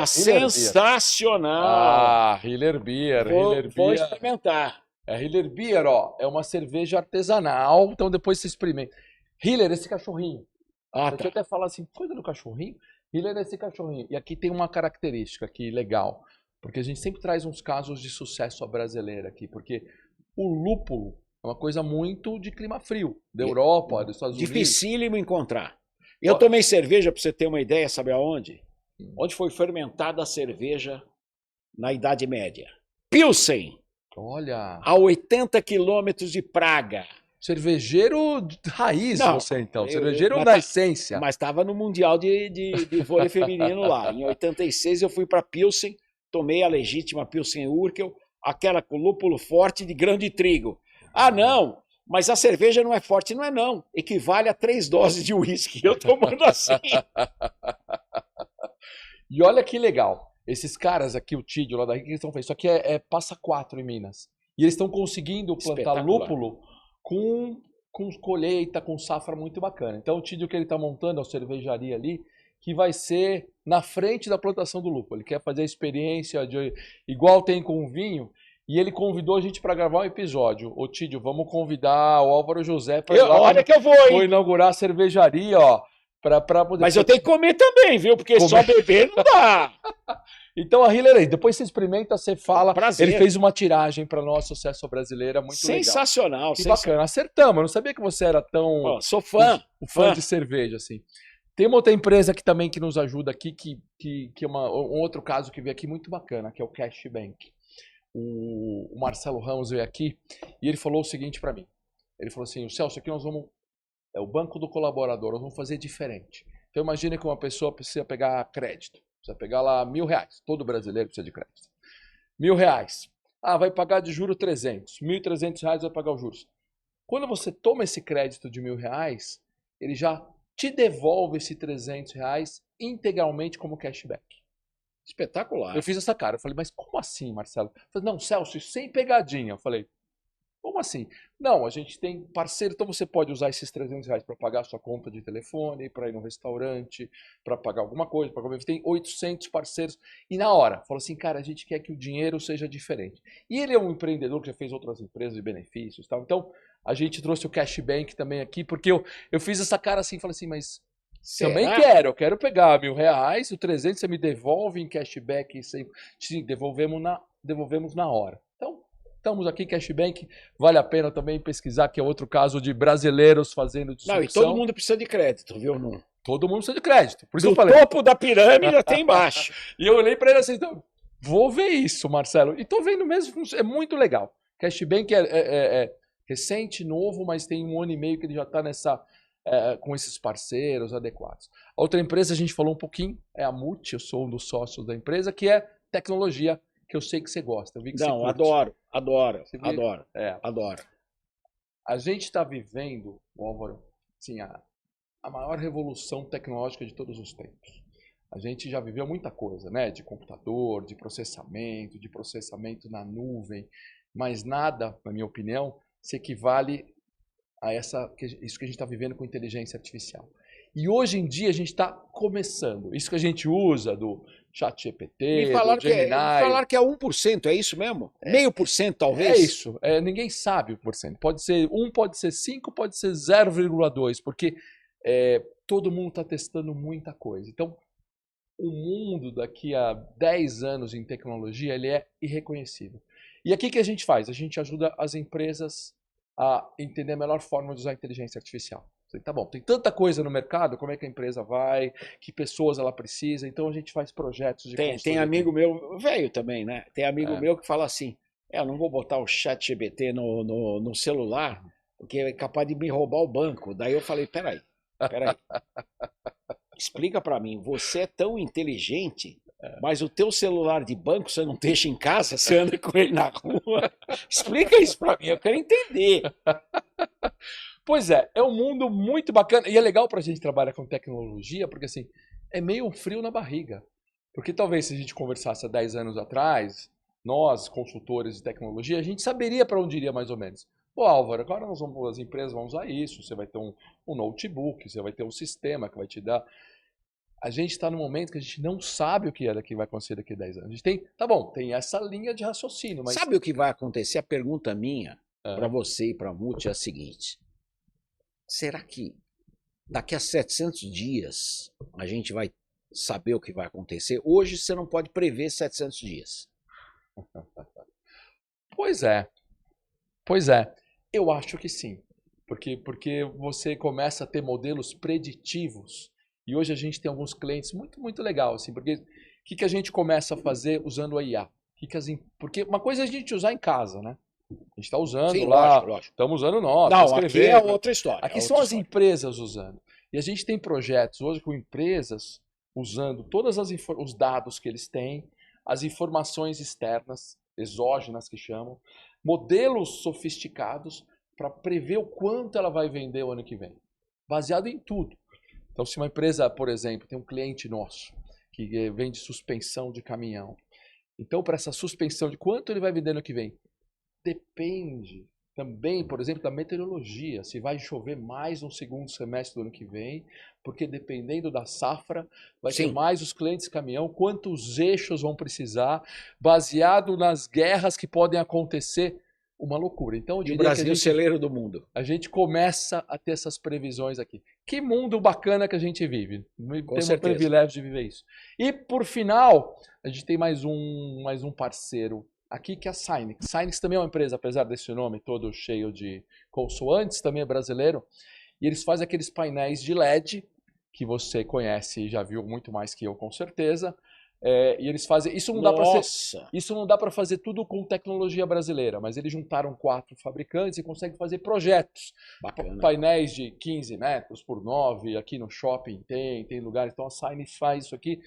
S2: Sensacional!
S1: Hiller Beer.
S2: Vou experimentar.
S1: Hiller Beer, ó, é uma cerveja artesanal, então depois você experimenta. Hiller, esse cachorrinho. Deixa eu até falar assim, coisa do cachorrinho. Hiller é esse cachorrinho. E aqui tem uma característica aqui legal, porque a gente sempre traz uns casos de sucesso à brasileira aqui, porque o lúpulo é uma coisa muito de clima frio, da Europa, dos Estados Unidos.
S2: Dificílimo encontrar. Eu tomei cerveja, para você ter uma ideia, sabe aonde? Onde foi fermentada a cerveja na Idade Média? Pilsen.
S1: Olha.
S2: A 80 quilômetros de Praga.
S1: Cervejeiro raiz,
S2: Não,
S1: você então. Cervejeiro na essência.
S2: Mas estava no Mundial de vôlei feminino lá. Em 86 eu fui para Pilsen, tomei a legítima Pilsen Urquell, aquela com lúpulo forte de grão de trigo. Ah, não, mas a cerveja não é forte. Não é não, equivale a 3 doses de uísque. Eu tomando assim.
S1: E olha que legal. Esses caras aqui, o Tídio lá daqui, que eles estão fazendo? Isso aqui é Passa Quatro em Minas. E eles estão conseguindo plantar lúpulo com colheita, com safra muito bacana. Então o Tídio que ele está montando, a cervejaria ali, que vai ser na frente da plantação do lúpulo. Ele quer fazer a experiência igual tem com o vinho. E ele convidou a gente para gravar um episódio. Ô Tídio, vamos convidar o Álvaro José para
S2: Olha que eu vou
S1: inaugurar a cervejaria, ó. Pra poder...
S2: Mas eu tenho que comer também, viu? Porque só beber não dá.
S1: Então a Hiller aí, depois você experimenta, você fala.
S2: Prazer.
S1: Ele fez uma tiragem para nosso sucesso brasileira muito
S2: sensacional,
S1: legal. Que bacana. Acertamos. Eu não sabia que você era tão...
S2: sou fã.
S1: Fã de cerveja, assim. Tem uma outra empresa aqui também que nos ajuda aqui, que é um outro caso que veio aqui muito bacana, que é o Cashbank. O Marcelo Ramos veio aqui e ele falou o seguinte para mim. Ele falou assim, o Celso, aqui nós vamos... É o banco do colaborador, nós vamos fazer diferente. Então imagine que uma pessoa precisa pegar crédito. Precisa pegar lá R$1.000. Todo brasileiro precisa de crédito. R$1.000. Vai pagar de juro 300. R$1.300 vai pagar os juros. Quando você toma esse crédito de R$1.000, ele já te devolve esse R$300 integralmente como cashback.
S2: Espetacular.
S1: Eu fiz essa cara. Eu falei, mas como assim, Marcelo? Eu falei, não, Celso, sem pegadinha. Eu falei, Como assim? Não, a gente tem parceiro, então você pode usar esses R$ 300 para pagar a sua conta de telefone, para ir no restaurante, para pagar alguma coisa, para comer. Tem 800 parceiros. E na hora, falou assim, cara, a gente quer que o dinheiro seja diferente. E ele é um empreendedor que já fez outras empresas de benefícios e tal. Então, a gente trouxe o Cashbank também aqui, porque eu fiz essa cara assim, falei assim, mas também
S2: Será?
S1: eu quero pegar R$ 1.000, o 300 você me devolve em cashback, sim, devolvemos na hora. Então, estamos aqui, Cashbank, vale a pena também pesquisar, que é outro caso de brasileiros fazendo
S2: Não, e todo
S1: disrupção.
S2: mundo precisa de crédito, viu? No,
S1: Todo mundo precisa de crédito, por isso que eu
S2: do
S1: falei.
S2: topo da pirâmide até embaixo.
S1: E eu olhei para ele assim, então, vou ver isso, Marcelo. E tô vendo mesmo, é muito legal. Cashbank é recente, novo, mas tem 1 ano e meio que ele já está com esses parceiros adequados. A outra empresa, a gente falou um pouquinho, é a Multi, eu sou um dos sócios da empresa, que é tecnologia, que eu sei que você gosta. Eu vi que você
S2: Não,
S1: curte.
S2: adoro,
S1: Você vê?
S2: adoro,
S1: É.
S2: adoro.
S1: A gente está vivendo, Álvaro, assim, a maior revolução tecnológica de todos os tempos. A gente já viveu muita coisa, né? De computador, de processamento na nuvem, mas nada, na minha opinião, se equivale a isso que a gente está vivendo com inteligência artificial. E hoje em dia a gente está começando. Isso que a gente usa do
S2: Me
S1: ChatGPT, do
S2: falaram
S1: Gemini.
S2: que é 1%, é isso mesmo? Meio por cento,
S1: É
S2: talvez?
S1: isso. Ninguém sabe o porcento. Pode ser 1, pode ser 5, pode ser 0,2, porque todo mundo está testando muita coisa. Então, o mundo daqui a 10 anos em tecnologia, ele é irreconhecível. E aqui que a gente faz? A gente ajuda as empresas a entender a melhor forma de usar a inteligência artificial. Tá bom, tem tanta coisa no mercado, como é que a empresa vai, que pessoas ela precisa, então a gente faz projetos de
S2: Tem
S1: consultoria.
S2: amigo meu, velho também, né? Tem amigo
S1: É.
S2: meu que fala assim, eu não vou botar o chat GBT no celular, porque é capaz de me roubar o banco. Daí eu falei, peraí. Explica pra mim, você é tão inteligente, mas o teu celular de banco você não deixa em casa, você anda com ele na rua. Explica isso pra mim, eu quero entender.
S1: Pois é um mundo muito bacana. E é legal pra gente trabalhar com tecnologia, porque assim, é meio um frio na barriga. Porque talvez se a gente conversasse há 10 anos atrás, nós, consultores de tecnologia, a gente saberia para onde iria mais ou menos. Pô, Álvaro, agora as empresas vão usar isso, você vai ter um notebook, você vai ter um sistema que vai te dar. A gente está num momento que a gente não sabe o que vai acontecer daqui a 10 anos. A gente tem, tá bom, tem essa linha de raciocínio, mas...
S2: Sabe o que vai acontecer? A pergunta minha
S1: É.
S2: para você e para a Multi é a seguinte. Será que daqui a 700 dias a gente vai saber o que vai acontecer? Hoje você não pode prever 700 dias.
S1: Pois é. Pois é. Eu acho que sim. Porque você começa a ter modelos preditivos. E hoje a gente tem alguns clientes muito, muito legal, assim, porque o que a gente começa a fazer usando a IA? Porque uma coisa é a gente usar em casa, né? A gente está usando
S2: Sim,
S1: lá,
S2: lógico.
S1: estamos usando nós,
S2: Não,
S1: pra
S2: aqui
S1: escrever.
S2: é outra história.
S1: Aqui
S2: é
S1: são
S2: outra
S1: as
S2: história.
S1: empresas usando. E a gente tem projetos hoje com empresas usando todos os dados que eles têm, as informações externas, exógenas que chamam, modelos sofisticados para prever o quanto ela vai vender o ano que vem, baseado em tudo. Então, se uma empresa, por exemplo, tem um cliente nosso que vende suspensão de caminhão, então para essa suspensão de quanto ele vai vender no ano que vem, depende também, por exemplo, da meteorologia, se vai chover mais no segundo semestre do ano que vem, porque dependendo da safra, vai ter
S2: Sim.
S1: mais os clientes caminhão, quantos eixos vão precisar, baseado nas guerras que podem acontecer, uma loucura. Então, eu
S2: E o
S1: diria que
S2: Brasil, celeiro do mundo.
S1: a gente começa a ter essas previsões aqui. Que mundo bacana que a gente vive. Temos o privilégio de viver isso. E, por final, a gente tem mais um parceiro aqui, que é a Scinex. Scinex também é uma empresa, apesar desse nome todo cheio de consoantes, também é brasileiro. E eles fazem aqueles painéis de LED, que você conhece e já viu muito mais que eu, com certeza. E eles fazem... Isso não dá para fazer tudo com tecnologia brasileira, mas eles juntaram 4 fabricantes e conseguem fazer projetos.
S2: Bacana.
S1: Painéis de 15 metros por 9, aqui no shopping tem lugares. Então a Scinex faz isso aqui.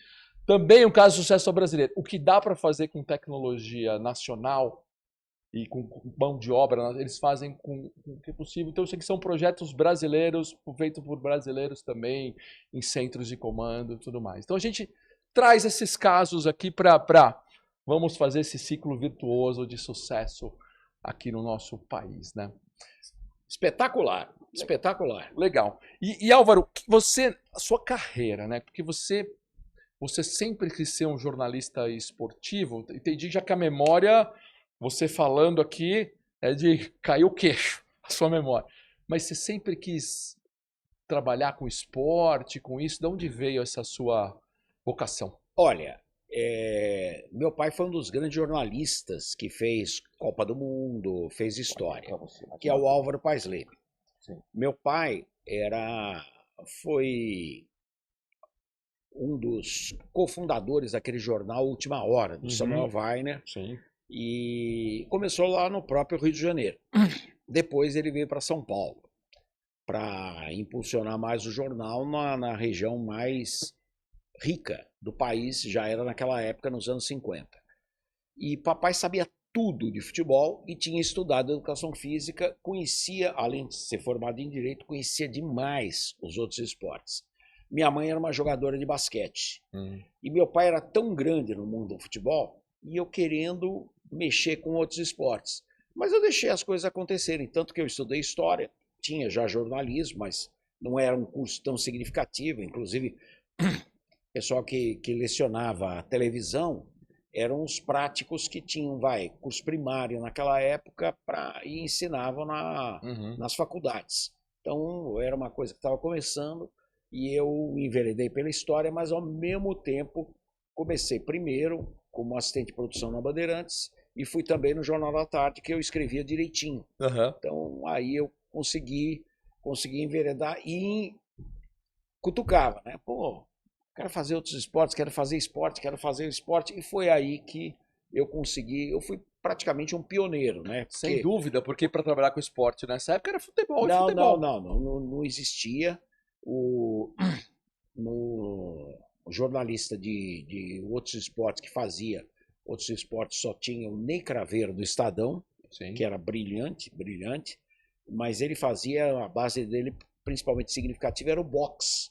S1: Também um caso de sucesso brasileiro. O que dá para fazer com tecnologia nacional e com mão de obra, eles fazem com o que é possível. Então, isso aqui são projetos brasileiros, feitos por brasileiros também, em centros de comando e tudo mais. Então, a gente traz esses casos aqui para vamos fazer esse ciclo virtuoso de sucesso aqui no nosso país, né?
S2: Espetacular, espetacular.
S1: Legal. E Álvaro, a sua carreira, né? Porque você sempre quis ser um jornalista esportivo. Entendi já que a memória, você falando aqui, é de cair o queixo, a sua memória. Mas você sempre quis trabalhar com esporte, com isso? De onde veio essa sua vocação?
S2: Olha, meu pai foi um dos grandes jornalistas que fez Copa do Mundo, fez história, que é o Álvaro Paes Leme. Meu pai foi um dos cofundadores daquele jornal Última Hora, do Samuel Weiner,
S1: Sim.
S2: e começou lá no próprio Rio de Janeiro. Depois ele veio para São Paulo, para impulsionar mais o jornal na região mais rica do país, já era naquela época, nos anos 50. E papai sabia tudo de futebol e tinha estudado educação física, conhecia, além de ser formado em direito, conhecia demais os outros esportes. Minha mãe era uma jogadora de basquete. E meu pai era tão grande no mundo do futebol, e eu querendo mexer com outros esportes. Mas eu deixei as coisas acontecerem, tanto que eu estudei história, tinha já jornalismo, mas não era um curso tão significativo. Inclusive, o pessoal que lecionava a televisão eram os práticos que tinham, curso primário naquela época, e ensinavam nas faculdades. Então, era uma coisa que estava começando, e eu enveredei pela história, mas ao mesmo tempo comecei primeiro como assistente de produção na Bandeirantes e fui também no Jornal da Tarde, que eu escrevia direitinho. Então aí eu consegui enveredar e cutucava, né? Pô, quero fazer outros esportes, quero fazer esporte, e foi aí que eu consegui, eu fui praticamente um pioneiro, né?
S1: Sem dúvida, porque para trabalhar com esporte nessa época era futebol.
S2: Não existia. O jornalista de outros esportes que fazia outros esportes só tinha o Ney Craveiro do Estadão,
S1: Sim.
S2: que era brilhante, mas ele fazia, a base dele principalmente significativa era o boxe,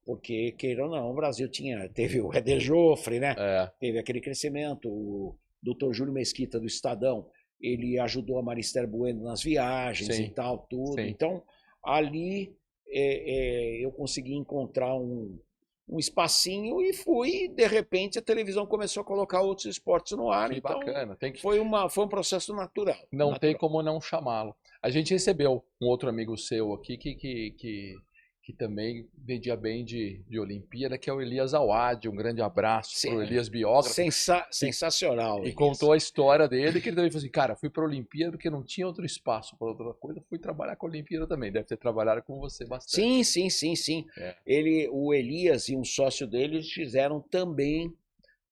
S2: porque, queira ou não, o Brasil teve o Éder Joffre, né? Teve aquele crescimento, o Dr. Júlio Mesquita do Estadão, ele ajudou a Marister Bueno nas viagens. Sim. E tal, tudo. Sim. Então, ali eu consegui encontrar um espacinho e de repente a televisão começou a colocar outros esportes no ar.
S1: Que
S2: então,
S1: bacana.
S2: Foi um processo natural.
S1: Não tem como não chamá-lo. A gente recebeu um outro amigo seu aqui que também vendia bem de Olimpíada, que é o Elias Awad. Um grande abraço para o Elias, biógrafo.
S2: Sensacional.
S1: E contou a história dele, que ele também falou assim, cara, fui para a Olimpíada porque não tinha outro espaço para outra coisa, fui trabalhar com a Olimpíada também. Deve ter trabalhado com você bastante.
S2: Sim. O Elias e um sócio dele fizeram também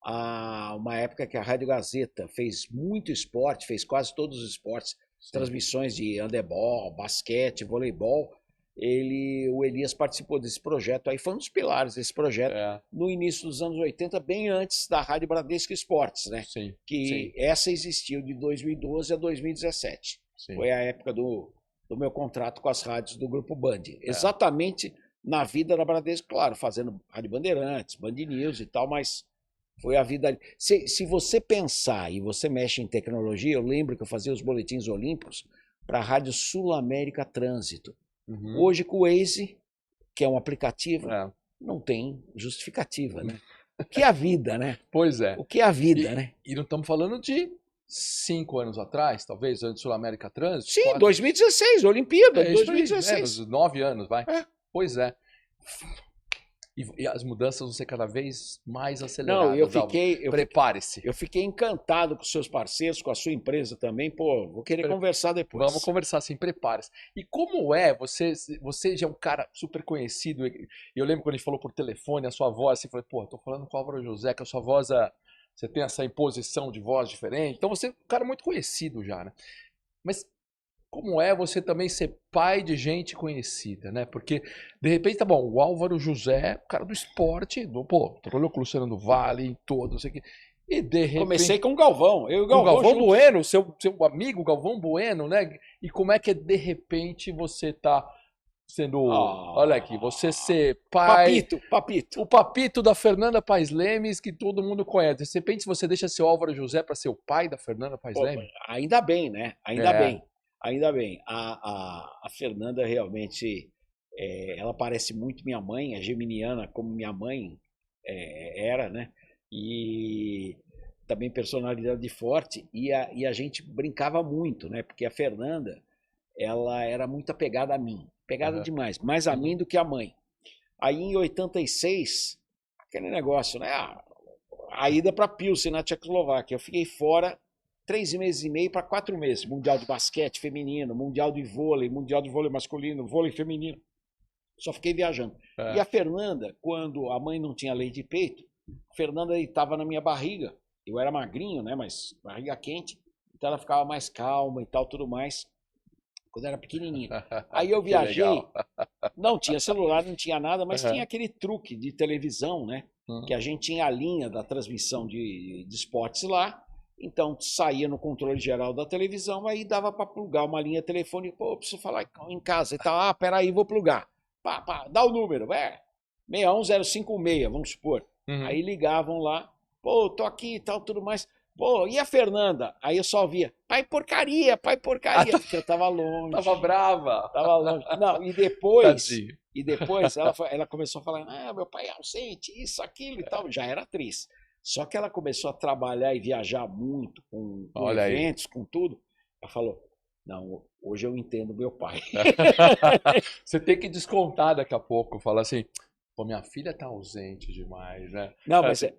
S2: uma época que a Rádio Gazeta fez muito esporte, fez quase todos os esportes, transmissões de handebol, basquete, voleibol. O Elias participou desse projeto, aí foi um dos pilares desse projeto, no início dos anos 80, bem antes da Rádio Bradesco Esportes, né?
S1: Sim.
S2: Essa existiu de 2012 a 2017. Sim. Foi a época do meu contrato com as rádios do Grupo Band. Exatamente na vida da Bradesco, claro, fazendo Rádio Bandeirantes, Band News e tal, mas foi a vida. Se você pensar e você mexe em tecnologia, eu lembro que eu fazia os boletins olímpicos para a Rádio Sul América Trânsito. Hoje, com o Waze, que é um aplicativo, não tem justificativa, né? O que é a vida, né?
S1: Pois é.
S2: O que é a vida, né?
S1: E não estamos falando de 5 anos atrás, talvez, antes do Sul América Trânsito?
S2: Sim, 2016, Olimpíada, 2016.
S1: 9 anos, vai. Pois é. E as mudanças vão ser cada vez mais aceleradas.
S2: Não,
S1: prepare-se.
S2: Eu fiquei encantado com os seus parceiros, com a sua empresa também. Pô, vou querer conversar depois.
S1: Vamos conversar sim, prepare-se. E como é, você já é um cara super conhecido. Eu lembro quando a gente falou por telefone, a sua voz, assim, falei, pô, eu tô falando com o Álvaro José, que a sua voz, você tem essa imposição de voz diferente. Então você é um cara muito conhecido já, né? Mas como é você também ser pai de gente conhecida, né? Porque, de repente, tá bom, o Álvaro José, o cara do esporte, trabalhou com o Luciano do Vale, em todo, não sei o quê. E de repente...
S2: Comecei com o Galvão. Eu e o
S1: Galvão Bueno, seu amigo Galvão Bueno, né? E como é que, de repente, você tá sendo,
S2: Ah,
S1: olha aqui, você ser pai,
S2: Papito.
S1: o papito da Fernanda Paes Lemes, que todo mundo conhece. De repente, você deixa seu Álvaro José para ser o pai da Fernanda Paes
S2: Pô,
S1: Lemes?
S2: ainda bem, né? Ainda
S1: É.
S2: bem. Ainda bem. A Fernanda realmente, ela parece muito minha mãe, é geminiana como minha mãe era, né? E também personalidade forte. E a gente brincava muito, né? Porque a Fernanda, ela era muito apegada a mim. Apegada
S1: Aham.
S2: demais. Mais a
S1: Uhum.
S2: mim do que a mãe. Aí em 86, aquele negócio, né? A ida para Pilsen, na Tchecoslováquia. Eu fiquei fora 3 meses e meio para 4 meses. Mundial de basquete feminino, mundial de vôlei masculino, vôlei feminino. Só fiquei viajando. E
S1: É.
S2: a Fernanda, quando a mãe não tinha leite de peito, a Fernanda estava na minha barriga. Eu era magrinho, né? Mas barriga quente. Então ela ficava mais calma e tal, tudo mais, quando era pequenininha. Aí eu
S1: Que
S2: viajei,
S1: legal.
S2: não tinha celular, não tinha nada, mas tinha
S1: Aham.
S2: aquele truque de televisão, né? Que
S1: Hum.
S2: a gente tinha a linha da transmissão de esportes lá. Então saía no controle geral da televisão, aí dava para plugar uma linha telefônica. Pô, preciso falar em casa e tal. Ah, peraí, vou plugar. Pá, pá, dá o número, 61056, vamos supor.
S1: Uhum.
S2: Aí ligavam lá, pô, tô aqui e tal, tudo mais. Pô, e a Fernanda? Aí eu só via, pai
S1: Ah,
S2: porcaria, porque eu tava
S1: tava
S2: longe.
S1: brava.
S2: Tava longe. Não, e
S1: Tadinho.
S2: depois ela começou a falar, meu pai é ausente, isso, aquilo e tal, já era atriz. Só que ela começou a trabalhar e viajar muito com
S1: Olha aí.
S2: eventos, com tudo. Ela falou, não, hoje eu entendo meu pai.
S1: Você tem que descontar daqui a pouco, falar assim, pô, minha filha tá ausente demais, né?
S2: Não,
S1: É assim,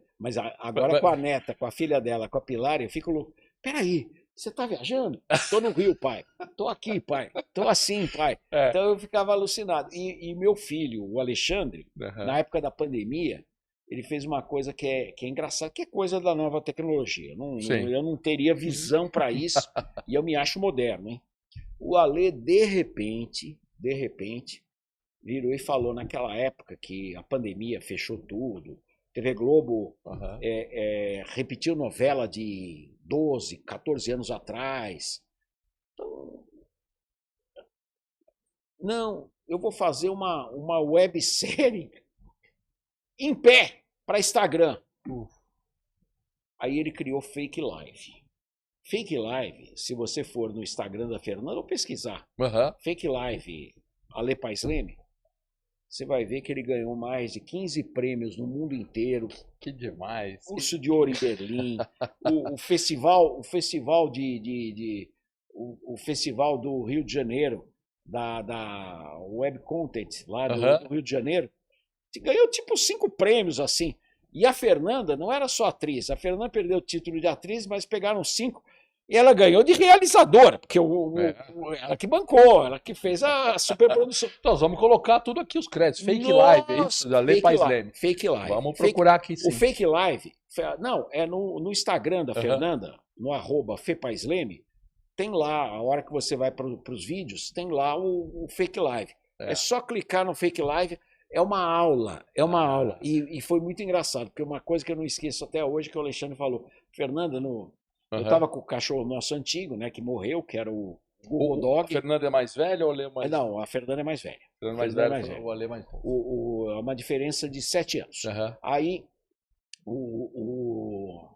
S2: agora com a neta, com a filha dela, com a Pilar, eu fico louco. Peraí, você tá viajando? Tô no Rio, pai. Tô aqui, pai. Tô assim, pai.
S1: é.
S2: Então eu ficava alucinado. E meu filho, o Alexandre, na
S1: Aham.
S2: época da pandemia, ele fez uma coisa que é engraçada, que é coisa da nova tecnologia.
S1: Sim.
S2: Eu não teria visão para isso e eu me acho moderno, hein? O Ale, de repente, virou e falou naquela época que a pandemia fechou tudo. TV Globo
S1: Aham.
S2: repetiu novela de 12, 14 anos atrás. Então, não, eu vou fazer uma websérie em pé para Instagram.
S1: Uf.
S2: Aí ele criou Fake Live. Fake Live, se você for no Instagram da Fernanda ou pesquisar,
S1: Aham.
S2: Fake Live Ale Paes Leme, você vai ver que ele ganhou mais de 15 prêmios no mundo inteiro.
S1: Que demais.
S2: Urso de Ouro em Berlim, o festival do Rio de Janeiro, da Web Content lá
S1: Aham.
S2: do Rio de Janeiro, ganhou tipo 5 prêmios assim. E a Fernanda não era só atriz, a Fernanda perdeu o título de atriz, mas pegaram 5 e ela ganhou de realizadora, porque
S1: É.
S2: ela que bancou, ela que fez a superprodução.
S1: Então, nós vamos colocar tudo aqui, os créditos. Fake Live, é isso?
S2: Nossa,
S1: Da Lei Paes Leme.
S2: fake live.
S1: Vamos procurar aqui,
S2: O
S1: sim.
S2: fake live, não, é no Instagram da
S1: Aham.
S2: Fernanda, no @FePaesleme, tem lá, a hora que você vai para os vídeos, tem lá o fake live. É
S1: É.
S2: só clicar no fake live, é uma aula, é uma aula. E foi muito engraçado, porque uma coisa que eu não esqueço até hoje, que o Alexandre falou, Fernanda, eu
S1: Aham.
S2: estava com o cachorro nosso antigo, né, que morreu, que era o Google
S1: A
S2: Dog.
S1: Fernanda é mais velha ou o Ale é mais...
S2: Não, a Fernanda é mais velha.
S1: Fernanda é
S2: A
S1: mais
S2: Fernanda é
S1: velha,
S2: mais velha.
S1: o Ale é mais novo.
S2: Uma diferença de 7 anos.
S1: Aham.
S2: Aí o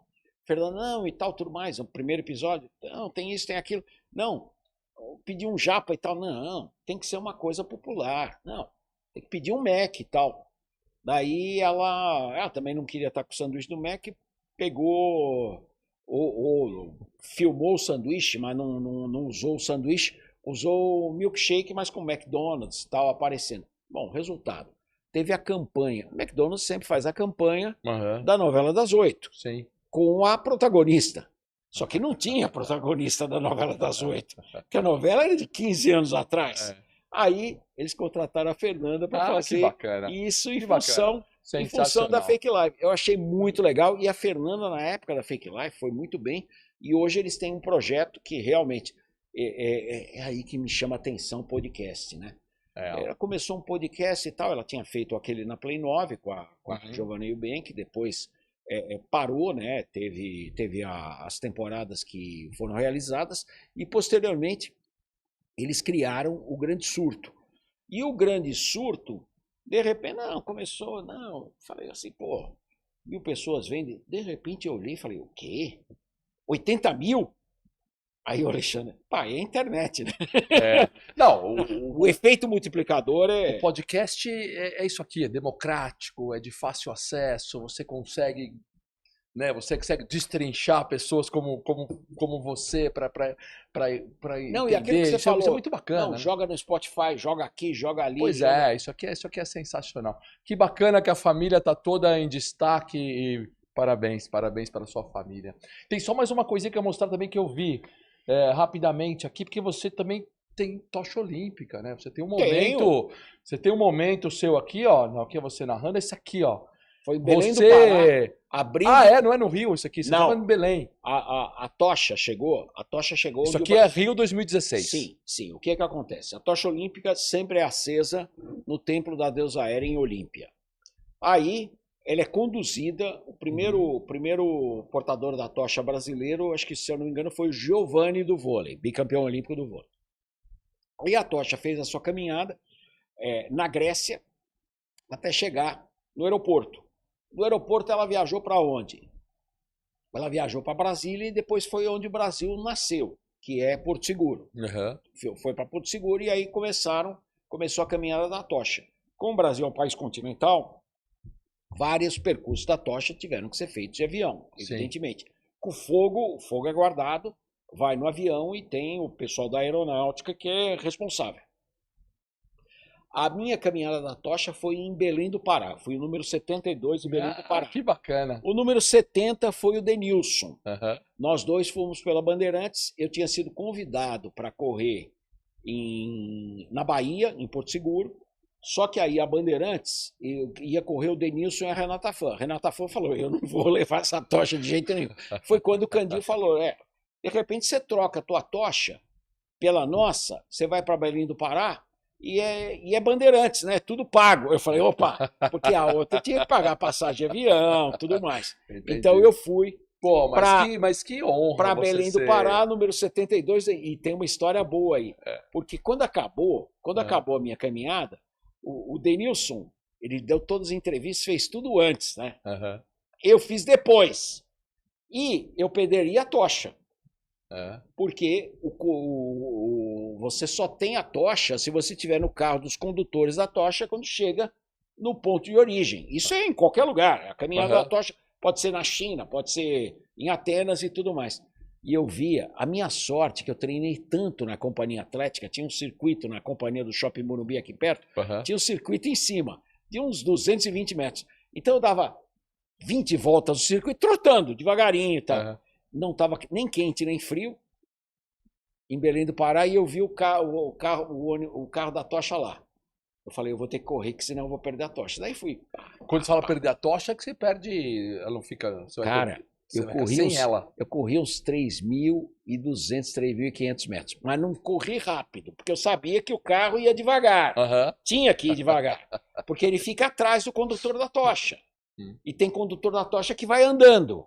S2: Fernando, não, e tal, tudo mais. O primeiro episódio, não, tem isso, tem aquilo. Não, pedir um japa e tal. Não, tem que ser uma coisa popular. Não, tem que pedir um Mac e tal. Daí ela também não queria estar com o sanduíche do Mac, pegou, ou filmou o sanduíche, mas não usou o sanduíche, usou o milkshake, mas com McDonald's e tal aparecendo. Bom, resultado. Teve a campanha. O McDonald's sempre faz a campanha
S1: Aham.
S2: da novela das 8,
S1: Sim.
S2: com a protagonista. Só que não tinha protagonista da novela das 8, porque a novela era de 15 anos atrás.
S1: É.
S2: Aí eles contrataram a Fernanda para
S1: Ah, que
S2: fazer
S1: bacana.
S2: isso
S1: Que bacana.
S2: em função da
S1: Sensacional.
S2: Fake Live. Eu achei muito legal e a Fernanda, na época da Fake Live, foi muito bem. E hoje eles têm um projeto que realmente é aí que me chama a atenção o podcast, né?
S1: É.
S2: Ela começou um podcast e tal, ela tinha feito aquele na Play 9 com a
S1: Uhum.
S2: Giovanna Eubank, depois parou, né? Teve as temporadas que foram realizadas e posteriormente eles criaram o Grande Surto. E o grande surto, de repente, falei assim, pô, 1.000 pessoas vendem. De repente eu olhei e falei, o quê? 80 mil? Aí o Alexandre, pá, é a internet, né?
S1: É. Não,
S2: O efeito multiplicador
S1: o podcast é isso aqui, é democrático, é de fácil acesso, você consegue, né, você consegue destrinchar pessoas como você para
S2: Não, e aquilo que
S1: entender.
S2: você
S1: Isso é
S2: falou,
S1: muito bacana,
S2: não,
S1: né?
S2: joga no Spotify, joga aqui, joga ali,
S1: Pois
S2: joga...
S1: é, isso aqui é sensacional. Que bacana que a família tá toda em destaque e parabéns para a sua família. Tem só mais uma coisinha que eu ia mostrar também que eu vi rapidamente aqui, porque você também tem tocha olímpica, né?
S2: Tenho.
S1: Você tem um momento seu aqui, ó, aqui é você narrando, esse aqui, ó.
S2: Foi em Belém do Pará,
S1: Você...
S2: abrindo...
S1: Não é no Rio isso aqui, você estava
S2: Não,
S1: em Belém.
S2: a tocha chegou
S1: Isso
S2: onde
S1: aqui é Rio 2016.
S2: Sim, sim. O que é que acontece? A tocha olímpica sempre é acesa no templo da deusa Hera em Olímpia. Aí, ela é conduzida, o primeiro portador da tocha brasileiro, acho que se eu não me engano foi o Giovanni do vôlei, bicampeão olímpico do vôlei. E a tocha fez a sua caminhada na Grécia até chegar no aeroporto. Do aeroporto ela viajou para onde? Ela viajou para Brasília e depois foi onde o Brasil nasceu, que é Porto Seguro.
S1: Uhum.
S2: Foi para Porto Seguro e aí começou a caminhada da tocha. Como o Brasil é um país continental, vários percursos da tocha tiveram que ser feitos de avião, evidentemente. Com o fogo é guardado, vai no avião e tem o pessoal da aeronáutica que é responsável. A minha caminhada da tocha foi em Belém do Pará. Fui o número 72 em Belém do Pará.
S1: Que bacana.
S2: O número 70 foi o Denilson.
S1: Uhum.
S2: Nós dois fomos pela Bandeirantes. Eu tinha sido convidado para correr na Bahia, em Porto Seguro. Só que aí a Bandeirantes ia correr o Denilson e a Renata Fã. A Renata Fã falou, eu não vou levar essa tocha de jeito nenhum. Foi quando o Candil falou, de repente você troca a tua tocha pela nossa, você vai para Belém do Pará, e é Bandeirantes, né? Tudo pago. Eu falei, opa, porque a outra tinha que pagar passagem de avião, tudo mais.
S1: Entendi.
S2: Então eu fui
S1: mas que honra
S2: para
S1: você
S2: Belém do
S1: ser...
S2: Pará, número 72, e tem uma história boa aí. Porque quando acabou a minha caminhada, o Denilson, ele deu todas as entrevistas, fez tudo antes, né?
S1: Uhum.
S2: Eu fiz depois. E eu perderia a tocha. Porque você só tem a tocha se você estiver no carro dos condutores da tocha quando chega no ponto de origem. Isso é em qualquer lugar. A caminhada da tocha pode ser na China, pode ser em Atenas e tudo mais. E eu via, a minha sorte, que eu treinei tanto na companhia atlética, tinha um circuito na companhia do Shopping Morumbi aqui perto, tinha um circuito em cima, de uns 220 metros. Então eu dava 20 voltas no circuito, trotando devagarinho e tal. Não estava nem quente nem frio, em Belém do Pará, e eu vi o carro da tocha lá. Eu falei, eu vou ter que correr, que senão eu vou perder a tocha. Daí fui.
S1: Quando você fala perder a tocha, é que você perde, ela não fica...
S2: Cara, eu corri uns 3.200, 3.500 metros, mas não corri rápido, porque eu sabia que o carro ia devagar. Tinha que ir devagar, porque ele fica atrás do condutor da tocha. E tem condutor da tocha que vai andando.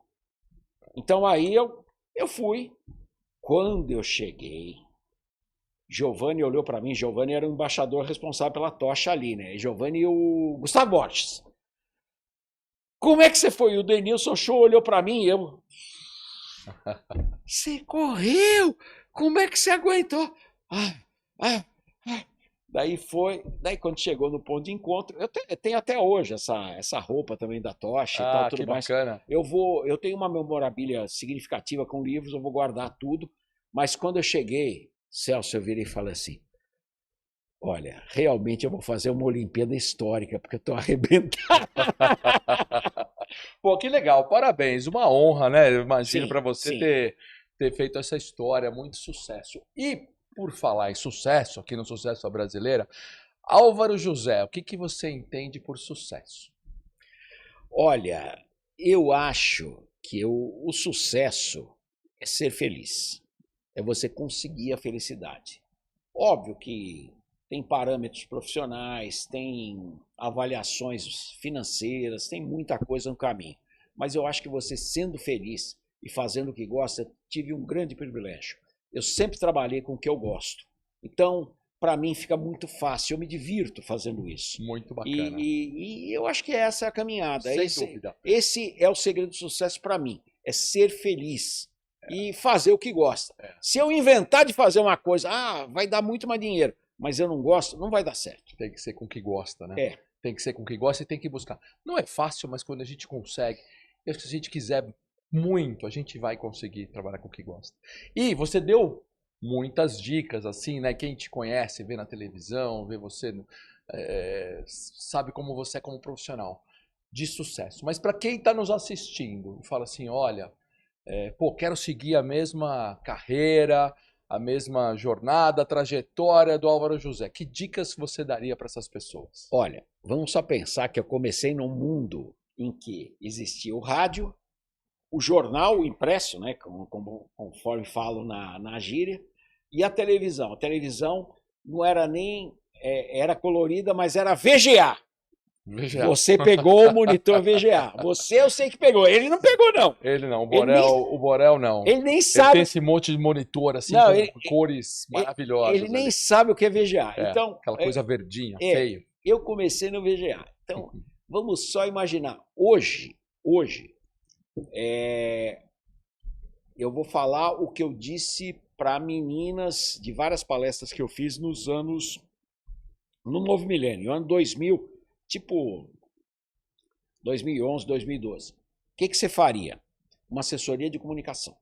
S2: Então aí eu fui. Quando eu cheguei, Giovanni olhou para mim. Giovanni era o embaixador responsável pela tocha ali, né? Giovanni e o Gustavo Borges. Como é que você foi? O Denilson Show olhou para mim e eu... Você correu? Como é que você aguentou? Daí quando chegou no ponto de encontro, eu tenho até hoje essa roupa também da tocha e tal, tudo mais.
S1: Bacana.
S2: Eu tenho uma memorabilia significativa com livros, eu vou guardar tudo, mas quando eu cheguei, Celso, eu virei e falei assim, olha, realmente eu vou fazer uma Olimpíada histórica, porque eu tô arrebentado.
S1: Pô, que legal, parabéns, uma honra, né? Eu imagino para você
S2: sim.
S1: ter feito essa história, muito sucesso. E por falar em sucesso, aqui no Sucesso à Brasileira, Álvaro José, o que você entende por sucesso?
S2: Olha, eu acho que o sucesso é ser feliz, é você conseguir a felicidade. Óbvio que tem parâmetros profissionais, tem avaliações financeiras, tem muita coisa no caminho. Mas eu acho que você sendo feliz e fazendo o que gosta, tive um grande privilégio. Eu sempre trabalhei com o que eu gosto. Então, para mim fica muito fácil, eu me divirto fazendo isso.
S1: Muito bacana.
S2: E eu acho que essa é a caminhada.
S1: Sem dúvida.
S2: Esse é o segredo do sucesso para mim, é ser feliz e fazer o que gosta. Se eu inventar de fazer uma coisa, vai dar muito mais dinheiro, mas eu não gosto, não vai dar certo.
S1: Tem que ser com o que gosta, né?
S2: É.
S1: Tem que ser com o que gosta e tem que buscar. Não é fácil, mas quando a gente consegue, se a gente quiser muito, a gente vai conseguir trabalhar com o que gosta. E você deu muitas dicas, assim, né? Quem te conhece, vê na televisão, vê você, sabe como você é como profissional de sucesso. Mas para quem está nos assistindo e fala assim, olha, quero seguir a mesma carreira, a mesma jornada, a trajetória do Álvaro José. Que dicas você daria para essas pessoas?
S2: Olha, vamos só pensar que eu comecei num mundo em que existia o rádio, o jornal impresso, né, conforme falo na gíria, e a televisão. A televisão não era nem... era colorida, mas era VGA.
S1: VGA.
S2: Você pegou o monitor VGA. Você eu sei que pegou. Ele não pegou, não.
S1: Ele não. O Borel não.
S2: Ele nem sabe.
S1: Ele tem esse monte de monitor assim,
S2: não,
S1: com cores maravilhosas.
S2: Ele nem sabe o que é VGA. Então,
S1: aquela coisa verdinha, feio.
S2: Eu comecei no VGA. Então, vamos só imaginar. Hoje, eu vou falar o que eu disse para meninas de várias palestras que eu fiz no novo milênio, ano 2000, tipo 2011, 2012. O que você faria? Uma assessoria de comunicação.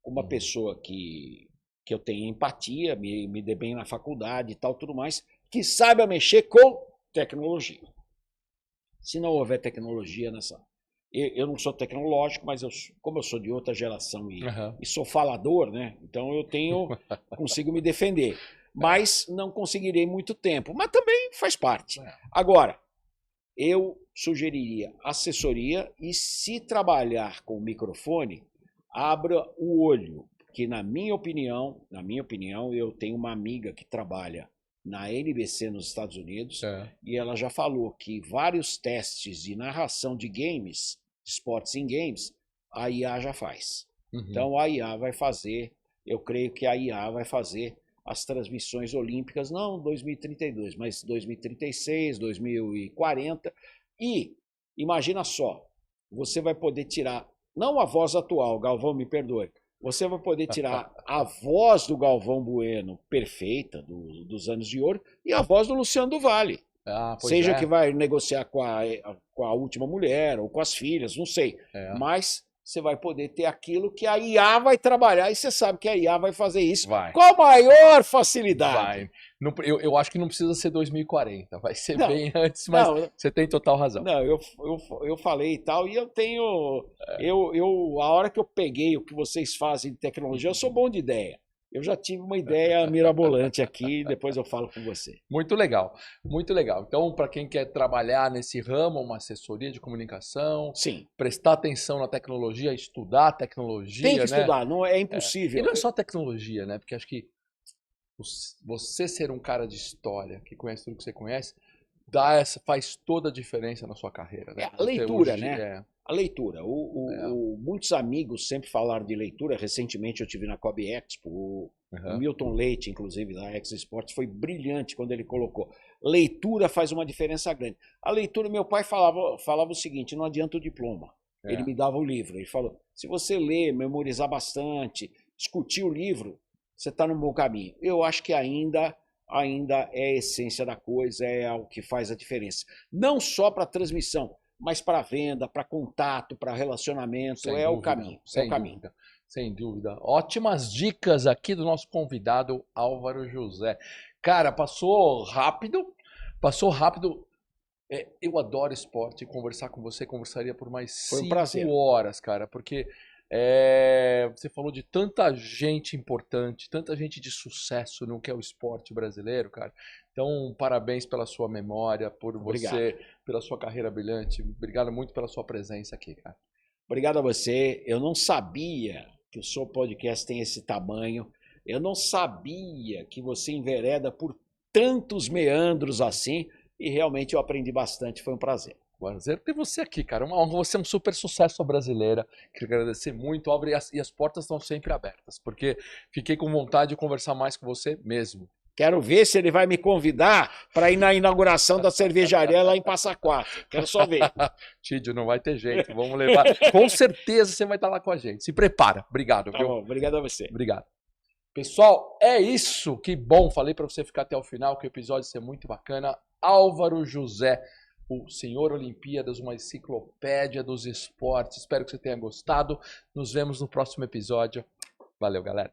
S2: Uma pessoa que eu tenha empatia, me dê bem na faculdade e tal, tudo mais, que saiba mexer com tecnologia. Se não houver tecnologia nessa... Eu não sou tecnológico, mas como eu sou de outra geração e sou falador, né? Então eu consigo me defender. Mas não conseguirei muito tempo. Mas também faz parte. Agora, eu sugeriria assessoria e, se trabalhar com o microfone, abra o olho. Porque, na minha opinião, eu tenho uma amiga que trabalha na NBC nos Estados Unidos e ela já falou que vários testes de narração de games, esportes em games, a IA já faz. Então a IA vai fazer, eu creio que a IA vai fazer as transmissões olímpicas, não 2032, mas 2036, 2040. E imagina só, você vai poder tirar, não a voz atual, Galvão, me perdoe, você vai poder tirar a voz do Galvão Bueno perfeita, dos anos de ouro, e a voz do Luciano do Vale. Seja que vai negociar com a última mulher, ou com as filhas, não sei. Mas você vai poder ter aquilo que a IA vai trabalhar, e você sabe que a IA vai fazer isso com a maior facilidade.
S1: Eu acho que não precisa ser 2040, vai ser bem antes, mas você tem total razão.
S2: Não, eu falei e tal, e eu tenho... a hora que eu peguei o que vocês fazem de tecnologia, eu sou bom de ideia. Eu já tive uma ideia mirabolante aqui, depois eu falo com você.
S1: Muito legal, muito legal. Então, para quem quer trabalhar nesse ramo, uma assessoria de comunicação, prestar atenção na tecnologia, estudar tecnologia,
S2: tem que estudar, não é impossível.
S1: E não é só tecnologia, né? Porque acho que você ser um cara de história, que conhece tudo que você conhece, faz toda a diferença na sua carreira. Né?
S2: A leitura, né? A leitura. Muitos amigos sempre falaram de leitura. Recentemente eu tive na Kobe Expo. O Milton Leite, inclusive, da Ex Sports, foi brilhante quando ele colocou. Leitura faz uma diferença grande. A leitura, meu pai falava o seguinte, não adianta o diploma. Ele me dava o livro. Ele falou, se você ler, memorizar bastante, discutir o livro, você está num bom caminho. Eu acho que ainda é a essência da coisa, é o que faz a diferença. Não só para transmissão, mas para venda, para contato, para relacionamento, o caminho.
S1: Sem dúvida. Ótimas dicas aqui do nosso convidado Álvaro José. Cara, passou rápido. Eu adoro esporte, conversar com você, conversaria por mais 5 horas, cara, porque você falou de tanta gente importante, tanta gente de sucesso no que é o esporte brasileiro, cara. Então, parabéns pela sua memória, pela sua carreira brilhante. Obrigado muito pela sua presença aqui, cara.
S2: Obrigado a você. Eu não sabia que o seu podcast tem esse tamanho. Eu não sabia que você envereda por tantos meandros assim. E realmente eu aprendi bastante. Foi um prazer.
S1: Prazer ter você aqui, cara. Você é um super sucesso brasileira. Queria agradecer muito, Álvaro, e as portas estão sempre abertas, porque fiquei com vontade de conversar mais com você mesmo.
S2: Quero ver se ele vai me convidar para ir na inauguração da cervejaria lá em Passa Quatro. Quero só ver.
S1: Tídio, não vai ter jeito. Vamos levar. Com certeza você vai estar lá com a gente. Se prepara. Obrigado,
S2: Tá
S1: viu?
S2: bom, obrigado a você.
S1: Obrigado. Pessoal, é isso. Que bom. Falei para você ficar até o final, que o episódio vai ser muito bacana. Álvaro José, o Senhor Olimpíadas, uma enciclopédia dos esportes. Espero que você tenha gostado. Nos vemos no próximo episódio. Valeu, galera.